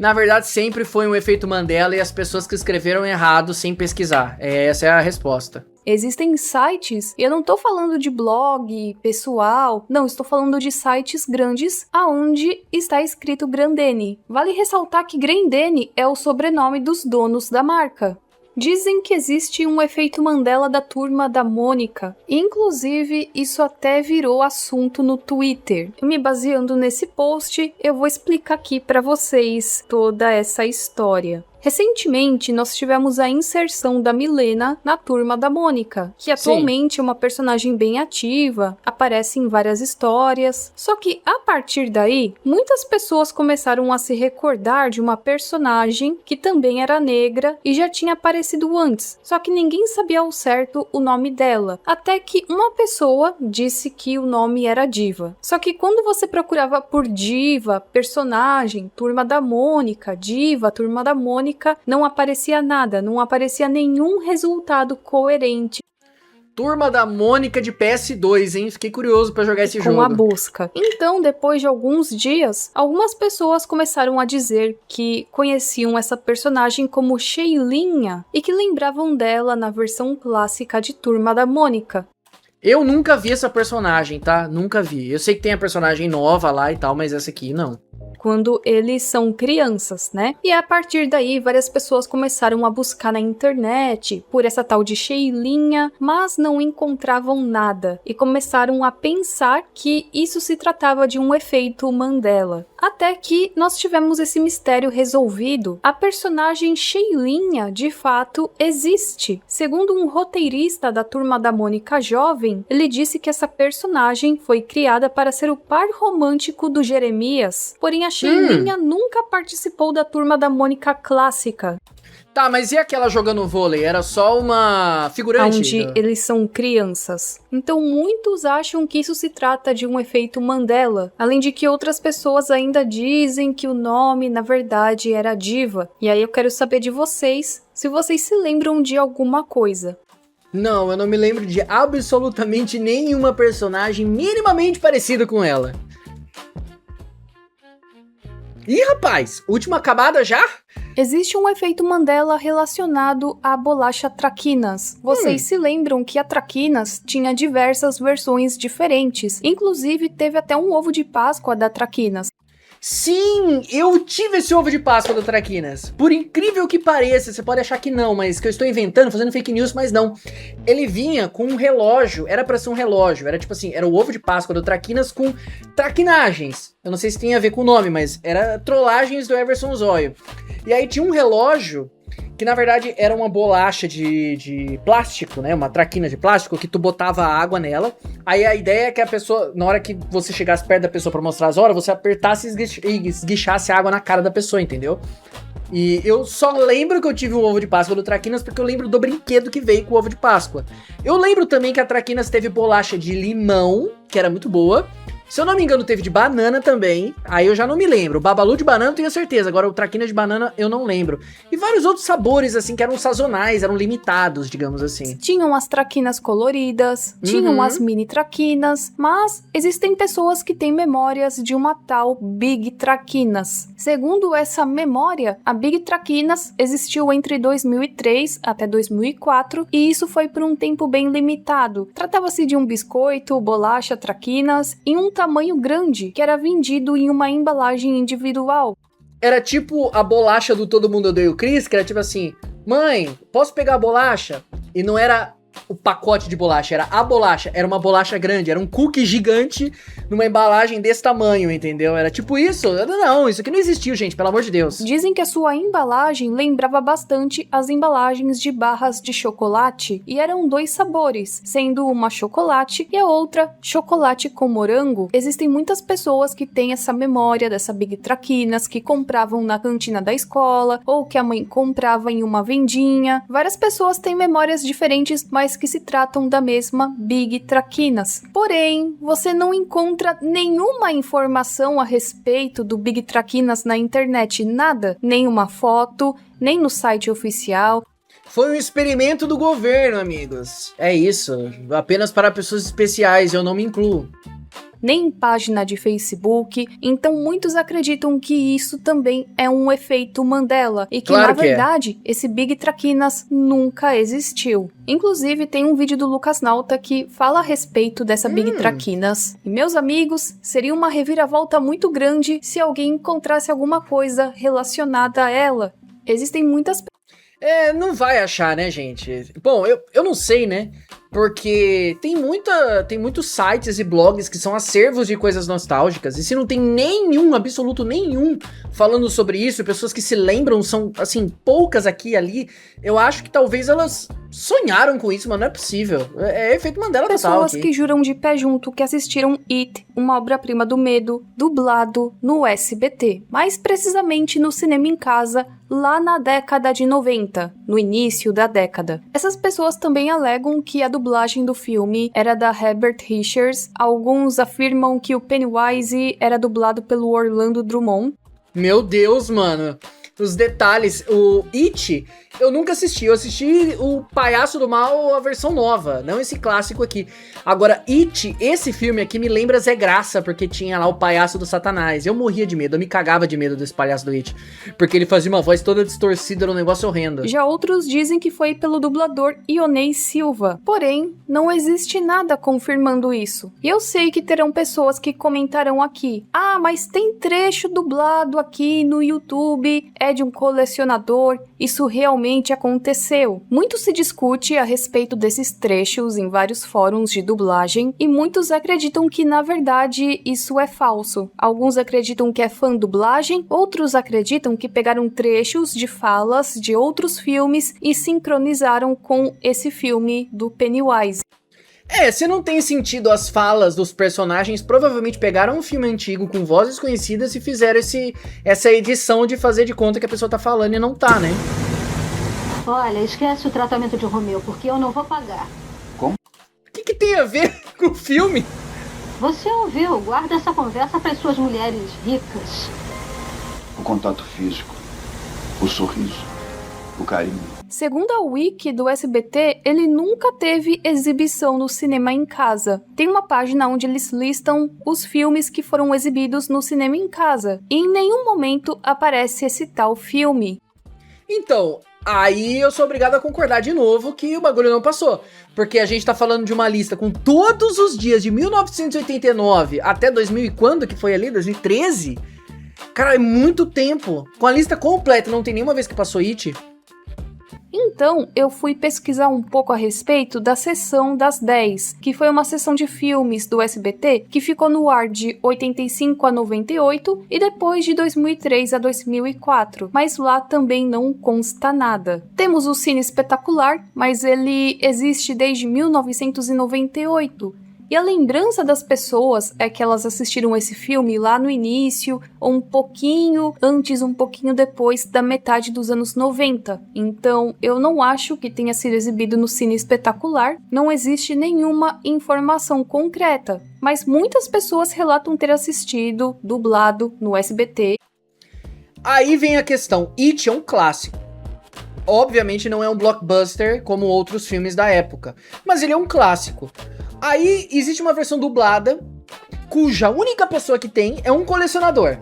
Na verdade, sempre foi um efeito Mandela e as pessoas que escreveram errado sem pesquisar. Essa é a resposta. Existem sites, e eu não tô falando de blog, pessoal, não, estou falando de sites grandes aonde está escrito Grendene. Vale ressaltar que Grendene é o sobrenome dos donos da marca. Dizem que existe um efeito Mandela da Turma da Mônica. Inclusive, isso até virou assunto no Twitter. Me baseando nesse post, eu vou explicar aqui para vocês toda essa história. Recentemente, nós tivemos a inserção da Milena na Turma da Mônica, que atualmente é uma personagem bem ativa, aparece em várias histórias. Só que, a partir daí, muitas pessoas começaram a se recordar de uma personagem que também era negra e já tinha aparecido antes, só que ninguém sabia ao certo o nome dela, até que uma pessoa disse que o nome era Diva. Só que quando você procurava por Diva, personagem, Turma da Mônica, Diva, Turma da Mônica, não aparecia nada, não aparecia nenhum resultado coerente. Turma da Mônica de PS2, hein? Fiquei curioso pra jogar esse jogo. Com a busca. Então, depois de alguns dias, algumas pessoas começaram a dizer que conheciam essa personagem como Sheilinha e que lembravam dela na versão clássica de Turma da Mônica. Eu nunca vi essa personagem, tá? Nunca vi. Eu sei que tem a personagem nova lá e tal, mas essa aqui não. Quando eles são crianças, né? E a partir daí, várias pessoas começaram a buscar na internet por essa tal de Sheilinha, mas não encontravam nada. E começaram a pensar que isso se tratava de um efeito Mandela. Até que nós tivemos esse mistério resolvido. A personagem Sheilinha, de fato, existe. Segundo um roteirista da Turma da Mônica jovem, ele disse que essa personagem foi criada para ser o par romântico do Jeremias. Porém, a Sheilinha nunca participou da Turma da Mônica clássica. Tá, mas e aquela jogando vôlei? Era só uma figurante? Onde eles são crianças. Então muitos acham que isso se trata de um efeito Mandela. Além de que outras pessoas ainda dizem que o nome, na verdade, era Diva. E aí eu quero saber de vocês, se vocês se lembram de alguma coisa. Não, eu não me lembro de absolutamente nenhuma personagem minimamente parecida com ela. Ih, rapaz, última acabada já? Existe um efeito Mandela relacionado à bolacha Traquinas. Vocês se lembram que a Traquinas tinha diversas versões diferentes. Inclusive, teve até um ovo de Páscoa da Traquinas. Sim, eu tive esse ovo de Páscoa da Traquinas. Por incrível que pareça, você pode achar que não, mas que eu estou inventando, fazendo fake news, mas não. Ele vinha com um relógio, era pra ser um relógio, era tipo assim, era o ovo de Páscoa do Traquinas com traquinagens. Eu não sei se tem a ver com o nome, mas era trollagens do Everson Zóio. E aí tinha um relógio que na verdade era uma bolacha de plástico, né? Uma traquina de plástico que tu botava água nela. Aí a ideia é que a pessoa, na hora que você chegasse perto da pessoa pra mostrar as horas, você apertasse e esguichasse a água na cara da pessoa, entendeu? E eu só lembro que eu tive um ovo de Páscoa do Traquinas porque eu lembro do brinquedo que veio com o ovo de Páscoa. Eu lembro também que a Traquinas teve bolacha de limão, que era muito boa. Se eu não me engano, teve de banana também. Aí eu já não me lembro. O Babalu de banana eu tenho certeza. Agora o Traquinas de banana eu não lembro. E vários outros sabores, assim, que eram sazonais, eram limitados, digamos assim. Tinham as traquinas coloridas, tinham as mini traquinas, mas existem pessoas que têm memórias de uma tal Big Traquinas. Segundo essa memória, a Big Traquinas existiu entre 2003 até 2004 e isso foi por um tempo bem limitado. Tratava-se de um biscoito, bolacha, traquinas em um tamanho grande, que era vendido em uma embalagem individual. Era tipo a bolacha do Todo Mundo Odeia o Chris, que era tipo assim, mãe, posso pegar a bolacha? E não era o pacote de bolacha, era a bolacha, era uma bolacha grande, era um cookie gigante numa embalagem desse tamanho, entendeu? Era tipo isso. Não, isso aqui não existiu, gente, pelo amor de Deus. Dizem que a sua embalagem lembrava bastante as embalagens de barras de chocolate e eram 2 sabores, sendo uma chocolate e a outra chocolate com morango. Existem muitas pessoas que têm essa memória dessa Big Traquinas, que compravam na cantina da escola ou que a mãe comprava em uma vendinha. Várias pessoas têm memórias diferentes, mas que se tratam da mesma Big Traquinas. Porém, você não encontra nenhuma informação a respeito do Big Traquinas na internet, nada, nenhuma foto, nem no site oficial. Foi um experimento do governo, amigos. É isso, apenas para pessoas especiais, eu não me incluo. nem em página de Facebook, então muitos acreditam que isso também é um efeito Mandela e que, Claro na que é. verdade, esse Big Traquinas nunca existiu. Inclusive, tem um vídeo do Lucas Nauta que fala a respeito dessa Big Traquinas. E, meus amigos, seria uma reviravolta muito grande se alguém encontrasse alguma coisa relacionada a ela. Existem muitas Não vai achar, né, gente? Bom, eu não sei, né? Porque tem muitos sites e blogs que são acervos de coisas nostálgicas. E se não tem nenhum, absoluto nenhum, falando sobre isso, pessoas que se lembram são, assim, poucas aqui e ali, eu acho que talvez elas sonharam com isso, mas não é possível. É efeito Mandela total pessoas aqui. que juram de pé junto que assistiram It, uma obra-prima do medo, dublado no SBT. Mais precisamente no cinema em casa, lá na década de 90, no início da década. Essas pessoas também alegam que a dublagem do filme era da Herbert Richards. Alguns afirmam que o Pennywise era dublado pelo Orlando Drummond. Meu Deus, mano. Os detalhes. O It, eu nunca assisti. Eu assisti o Palhaço do Mal, a versão nova, não esse clássico aqui. Agora, It, esse filme aqui me lembra Zé Graça, porque tinha lá o Palhaço do Satanás. Eu morria de medo, eu me cagava de medo desse palhaço do It. Porque ele fazia uma voz toda distorcida, era um negócio horrendo. Já outros dizem que foi pelo dublador Ionei Silva. Porém, não existe nada confirmando isso. E eu sei que terão pessoas que comentarão aqui: ah, mas tem trecho dublado aqui no YouTube, é de um colecionador, isso realmente aconteceu. Muito se discute a respeito desses trechos em vários fóruns de dublagem e muitos acreditam que na verdade isso é falso. Alguns acreditam que é fã dublagem, outros acreditam que pegaram trechos de falas de outros filmes e sincronizaram com esse filme do Pennywise. Se não tem sentido as falas dos personagens, provavelmente pegaram um filme antigo com vozes conhecidas e fizeram essa edição de fazer de conta que a pessoa tá falando e não tá, né? Olha, esquece o tratamento de Romeu, porque eu não vou pagar. O que tem a ver com o filme? Você ouviu? Guarda essa conversa para as suas mulheres ricas. O contato físico, o sorriso, o carinho. Segundo a Wiki do SBT, ele nunca teve exibição no cinema em casa. Tem uma página onde eles listam os filmes que foram exibidos no cinema em casa, e em nenhum momento aparece esse tal filme. Então, aí eu sou obrigado a concordar de novo que o bagulho não passou. Porque a gente tá falando de uma lista com todos os dias de 1989 até 2000 e quando que foi ali? 2013? Cara, é muito tempo. Com a lista completa, não tem nenhuma vez que passou It. Então, eu fui pesquisar um pouco a respeito da sessão das 10, que foi uma sessão de filmes do SBT que ficou no ar de 85 a 98 e depois de 2003 a 2004, mas lá também não consta nada. Temos o Cine Espetacular, mas ele existe desde 1998. E a lembrança das pessoas é que elas assistiram esse filme lá no início, ou um pouquinho antes, um pouquinho depois da metade dos anos 90. Então, eu não acho que tenha sido exibido no Cine Espetacular, não existe nenhuma informação concreta, mas muitas pessoas relatam ter assistido, dublado, no SBT. Aí vem a questão, It é um clássico. Obviamente não é um blockbuster como outros filmes da época, mas ele é um clássico. Aí existe uma versão dublada, cuja única pessoa que tem é um colecionador.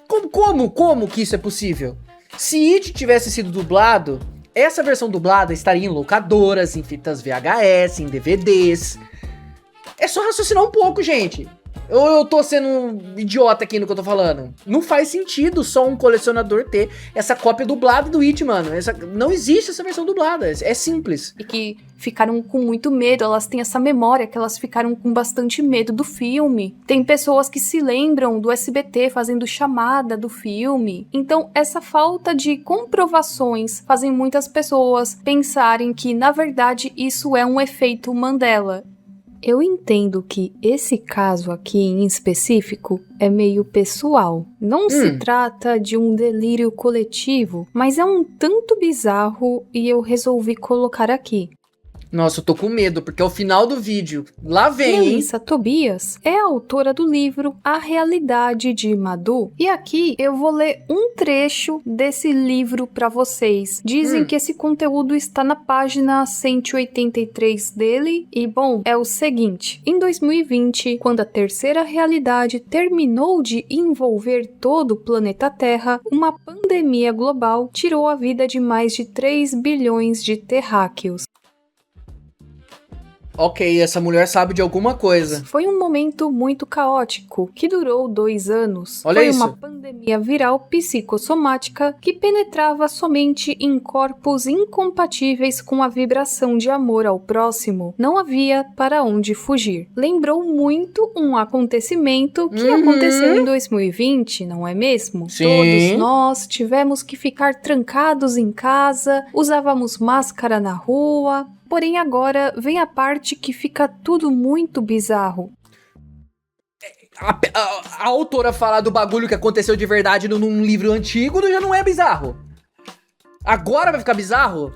Como que isso é possível? Se It tivesse sido dublado, essa versão dublada estaria em locadoras, em fitas VHS, em DVDs. É só raciocinar um pouco, gente. Ou eu tô sendo um idiota aqui no que eu tô falando? Não faz sentido só um colecionador ter essa cópia dublada do It, mano. Não existe essa versão dublada, é simples. E que ficaram com muito medo, elas têm essa memória que elas ficaram com bastante medo do filme. Tem pessoas que se lembram do SBT fazendo chamada do filme. Então, essa falta de comprovações fazem muitas pessoas pensarem que, na verdade, isso é um efeito Mandela. Eu entendo que esse caso aqui em específico é meio pessoal. Não se trata de um delírio coletivo, mas é um tanto bizarro e eu resolvi colocar aqui. Nossa, eu tô com medo, porque é o final do vídeo. Lá vem, hein? Melissa Tobias é a autora do livro A Realidade de Madhu. E aqui eu vou ler um trecho desse livro pra vocês. Dizem que esse conteúdo está na página 183 dele. E, bom, é o seguinte. Em 2020, quando a terceira realidade terminou de envolver todo o planeta Terra, uma pandemia global tirou a vida de mais de 3 bilhões de terráqueos. Ok, essa mulher sabe de alguma coisa. Foi um momento muito caótico, que durou 2 anos. Olha Foi isso. uma pandemia viral psicossomática que penetrava somente em corpos incompatíveis com a vibração de amor ao próximo. Não havia para onde fugir. Lembrou muito um acontecimento que aconteceu em 2020, não é mesmo? Sim. Todos nós tivemos que ficar trancados em casa, usávamos máscara na rua. Porém, agora vem a parte que fica tudo muito bizarro. A autora falar do bagulho que aconteceu de verdade num livro antigo já não é bizarro. Agora vai ficar bizarro?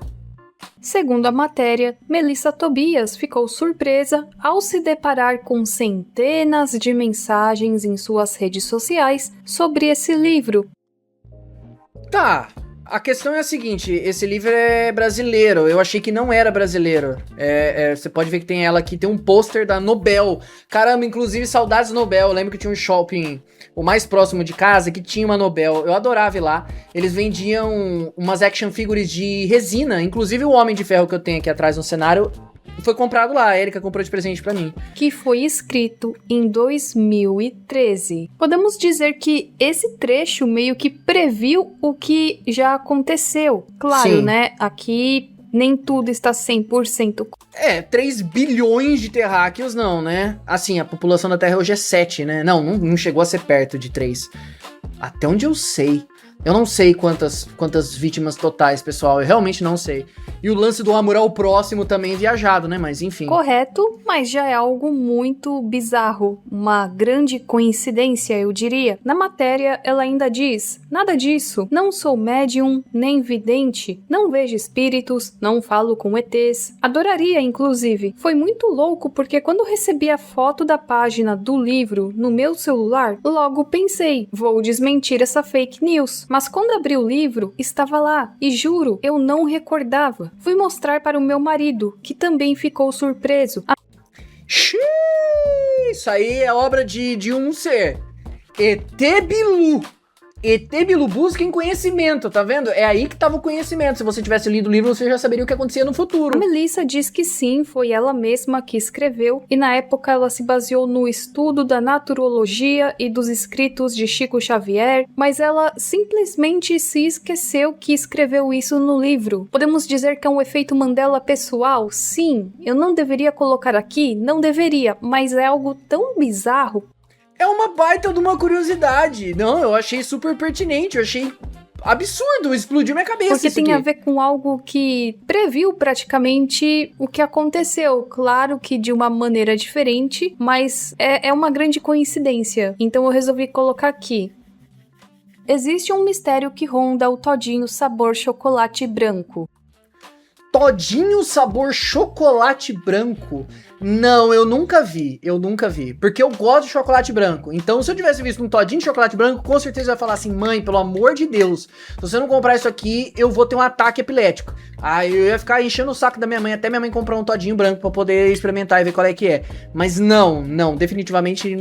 Segundo a matéria, Melissa Tobias ficou surpresa ao se deparar com centenas de mensagens em suas redes sociais sobre esse livro. Tá. A questão é a seguinte, esse livro é brasileiro, eu achei que não era brasileiro. Você pode ver que tem ela aqui, tem um pôster da Nobel. Caramba, inclusive saudades Nobel, eu lembro que tinha um shopping, o mais próximo de casa, que tinha uma Nobel. Eu adorava ir lá, eles vendiam umas action figures de resina, inclusive o Homem de Ferro que eu tenho aqui atrás no cenário, foi comprado lá, a Erika comprou de presente pra mim. Que foi escrito em 2013. Podemos dizer que esse trecho meio que previu o que já aconteceu. Claro, Sim. né? Aqui nem tudo está 100%. 3 bilhões de terráqueos não, né? Assim, a população da Terra hoje é 7, né? Não chegou a ser perto de 3. Até onde eu sei. Eu não sei quantas vítimas totais, pessoal. Eu realmente não sei. E o lance do amor ao próximo também é viajado, né? Mas enfim. Correto, mas já é algo muito bizarro. Uma grande coincidência, eu diria. Na matéria, ela ainda diz: nada disso. Não sou médium, nem vidente. Não vejo espíritos, não falo com ETs. Adoraria, inclusive. Foi muito louco porque quando recebi a foto da página do livro no meu celular, logo pensei, vou desmentir essa fake news. Mas quando abri o livro, estava lá, e juro, eu não recordava. Fui mostrar para o meu marido, que também ficou surpreso. Xiii, isso aí é obra de um ser. ET Bilu. ET Bilu, busquem conhecimento, tá vendo? É aí que tava o conhecimento. Se você tivesse lido o livro, você já saberia o que acontecia no futuro. A Melissa diz que sim, foi ela mesma que escreveu, e na época ela se baseou no estudo da naturologia e dos escritos de Chico Xavier, mas ela simplesmente se esqueceu que escreveu isso no livro. Podemos dizer que é um efeito Mandela pessoal? Sim, eu não deveria colocar aqui, não deveria, mas é algo tão bizarro. É uma baita de uma curiosidade. Não, eu achei super pertinente, eu achei absurdo, explodiu minha cabeça. Porque tem a ver com algo que previu praticamente o que aconteceu. Claro que de uma maneira diferente, mas é uma grande coincidência. Então eu resolvi colocar aqui. Existe um mistério que ronda o todinho sabor chocolate branco. Todinho sabor chocolate branco? Não, eu nunca vi. Porque eu gosto de chocolate branco. Então, se eu tivesse visto um todinho de chocolate branco, com certeza eu ia falar assim, mãe, pelo amor de Deus, se você não comprar isso aqui, eu vou ter um ataque epilético. Aí eu ia ficar enchendo o saco da minha mãe, até minha mãe comprar um todinho branco pra poder experimentar e ver qual é que é. Mas não, definitivamente...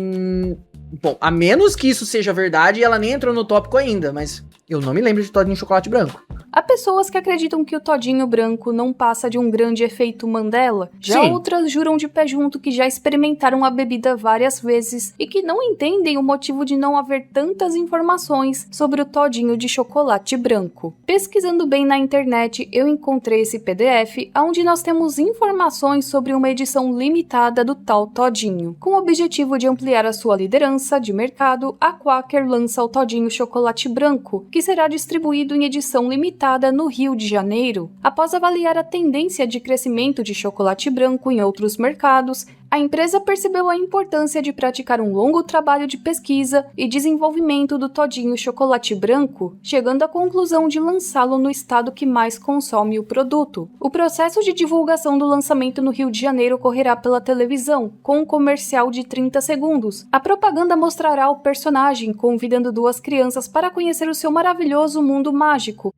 Bom, a menos que isso seja verdade, ela nem entrou no tópico ainda, mas eu não me lembro de todinho de chocolate branco. Há pessoas que acreditam que o todinho branco não passa de um grande efeito Mandela. Já Sim. outras juram de pé junto que já experimentaram a bebida várias vezes e que não entendem o motivo de não haver tantas informações sobre o todinho de chocolate branco. Pesquisando bem na internet, eu encontrei esse PDF onde nós temos informações sobre uma edição limitada do tal todinho. Com o objetivo de ampliar a sua liderança de mercado, a Quaker lança o todinho chocolate branco, que será distribuído em edição limitada limitada no Rio de Janeiro. Após avaliar a tendência de crescimento de chocolate branco em outros mercados, a empresa percebeu a importância de praticar um longo trabalho de pesquisa e desenvolvimento do Todinho chocolate branco, chegando à conclusão de lançá-lo no estado que mais consome o produto. O processo de divulgação do lançamento no Rio de Janeiro ocorrerá pela televisão, com um comercial de 30 segundos. A propaganda mostrará o personagem convidando duas crianças para conhecer o seu maravilhoso mundo mágico.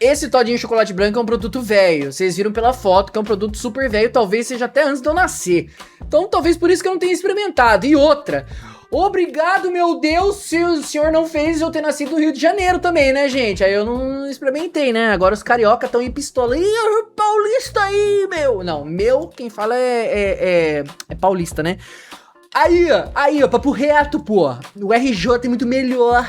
Esse Todinho chocolate branco é um produto velho, vocês viram pela foto que é um produto super velho, talvez seja até antes de eu nascer. Então talvez por isso que eu não tenha experimentado. E outra, obrigado meu Deus se o senhor não fez eu ter nascido no Rio de Janeiro também, né gente? Aí eu não experimentei, né? Agora os carioca estão em pistola. Ih, paulista aí, meu! Não, meu, quem fala é paulista, né? Aí, ó, papo reto, pô. O RJ é muito melhor.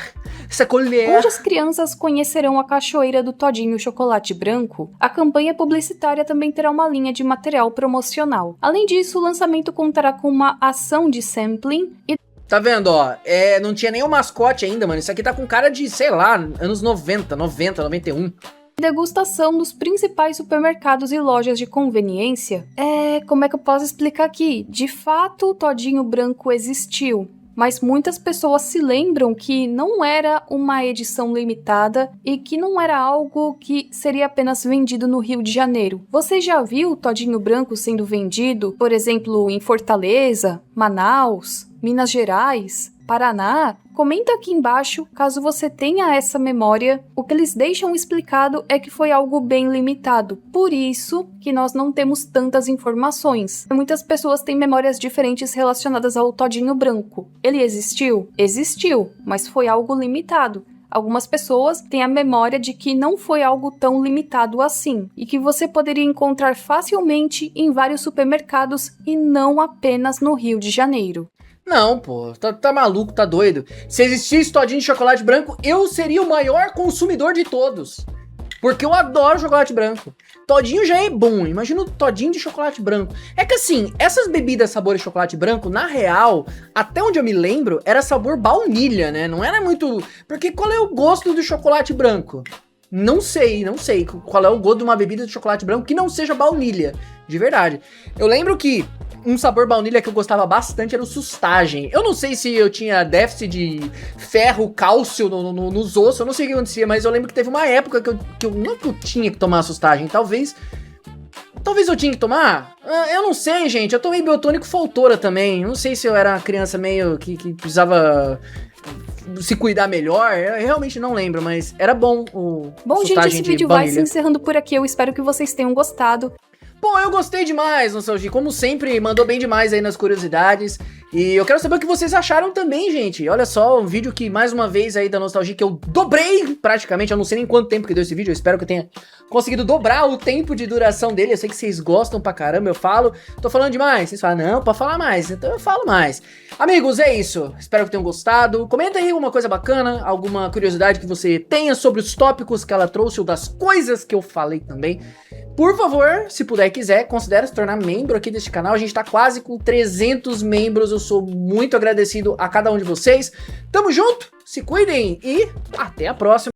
Essa colher. Onde as crianças conhecerão a cachoeira do Todinho chocolate branco, a campanha publicitária também terá uma linha de material promocional. Além disso, o lançamento contará com uma ação de sampling e... Tá vendo, ó? Não tinha nem o mascote ainda, mano. Isso aqui tá com cara de, sei lá, anos 90, 91. Degustação nos principais supermercados e lojas de conveniência. Como é que eu posso explicar aqui? De fato, o Todinho branco existiu. Mas muitas pessoas se lembram que não era uma edição limitada e que não era algo que seria apenas vendido no Rio de Janeiro. Você já viu o Todinho branco sendo vendido, por exemplo, em Fortaleza, Manaus, Minas Gerais, Paraná? Comenta aqui embaixo, caso você tenha essa memória. O que eles deixam explicado é que foi algo bem limitado, por isso que nós não temos tantas informações. Muitas pessoas têm memórias diferentes relacionadas ao Todinho branco. Ele existiu? Existiu, mas foi algo limitado. Algumas pessoas têm a memória de que não foi algo tão limitado assim, e que você poderia encontrar facilmente em vários supermercados e não apenas no Rio de Janeiro. Não, pô, tá maluco, tá doido. Se existisse Todinho de chocolate branco, eu seria o maior consumidor de todos. Porque eu adoro chocolate branco. Todinho já é bom, imagina o Todinho de chocolate branco. É que assim, essas bebidas sabor de chocolate branco, na real, até onde eu me lembro, era sabor baunilha, né? Não era muito... Porque qual é o gosto do chocolate branco? Não sei qual é o gosto de uma bebida de chocolate branco que não seja baunilha, de verdade. Eu lembro que um sabor baunilha que eu gostava bastante era o sustagem. Eu não sei se eu tinha déficit de ferro, cálcio nos ossos, eu não sei o que acontecia, mas eu lembro que teve uma época que eu não tinha que tomar sustagem. Talvez eu tinha que tomar? Eu não sei, gente. Eu tomei biotônico Foltora também. Não sei se eu era uma criança meio que precisava se cuidar melhor. Eu realmente não lembro, mas era bom o Bom, gente, esse vídeo vai se encerrando por aqui. Eu espero que vocês tenham gostado. Bom, eu gostei demais, Nostalgia, como sempre, mandou bem demais aí nas curiosidades. E eu quero saber o que vocês acharam também, gente. Olha só, um vídeo que, mais uma vez aí da Nostalgia, que eu dobrei praticamente. Eu não sei nem quanto tempo que deu esse vídeo, eu espero que eu tenha conseguido dobrar o tempo de duração dele. Eu sei que vocês gostam pra caramba, eu falo. Tô falando demais? Vocês falam, não, pode falar mais. Então eu falo mais. Amigos, é isso. Espero que tenham gostado. Comenta aí alguma coisa bacana, alguma curiosidade que você tenha sobre os tópicos que ela trouxe ou das coisas que eu falei também. Por favor, se puder e quiser, considere se tornar membro aqui deste canal. A gente tá quase com 300 membros. Eu sou muito agradecido a cada um de vocês. Tamo junto, se cuidem e até a próxima.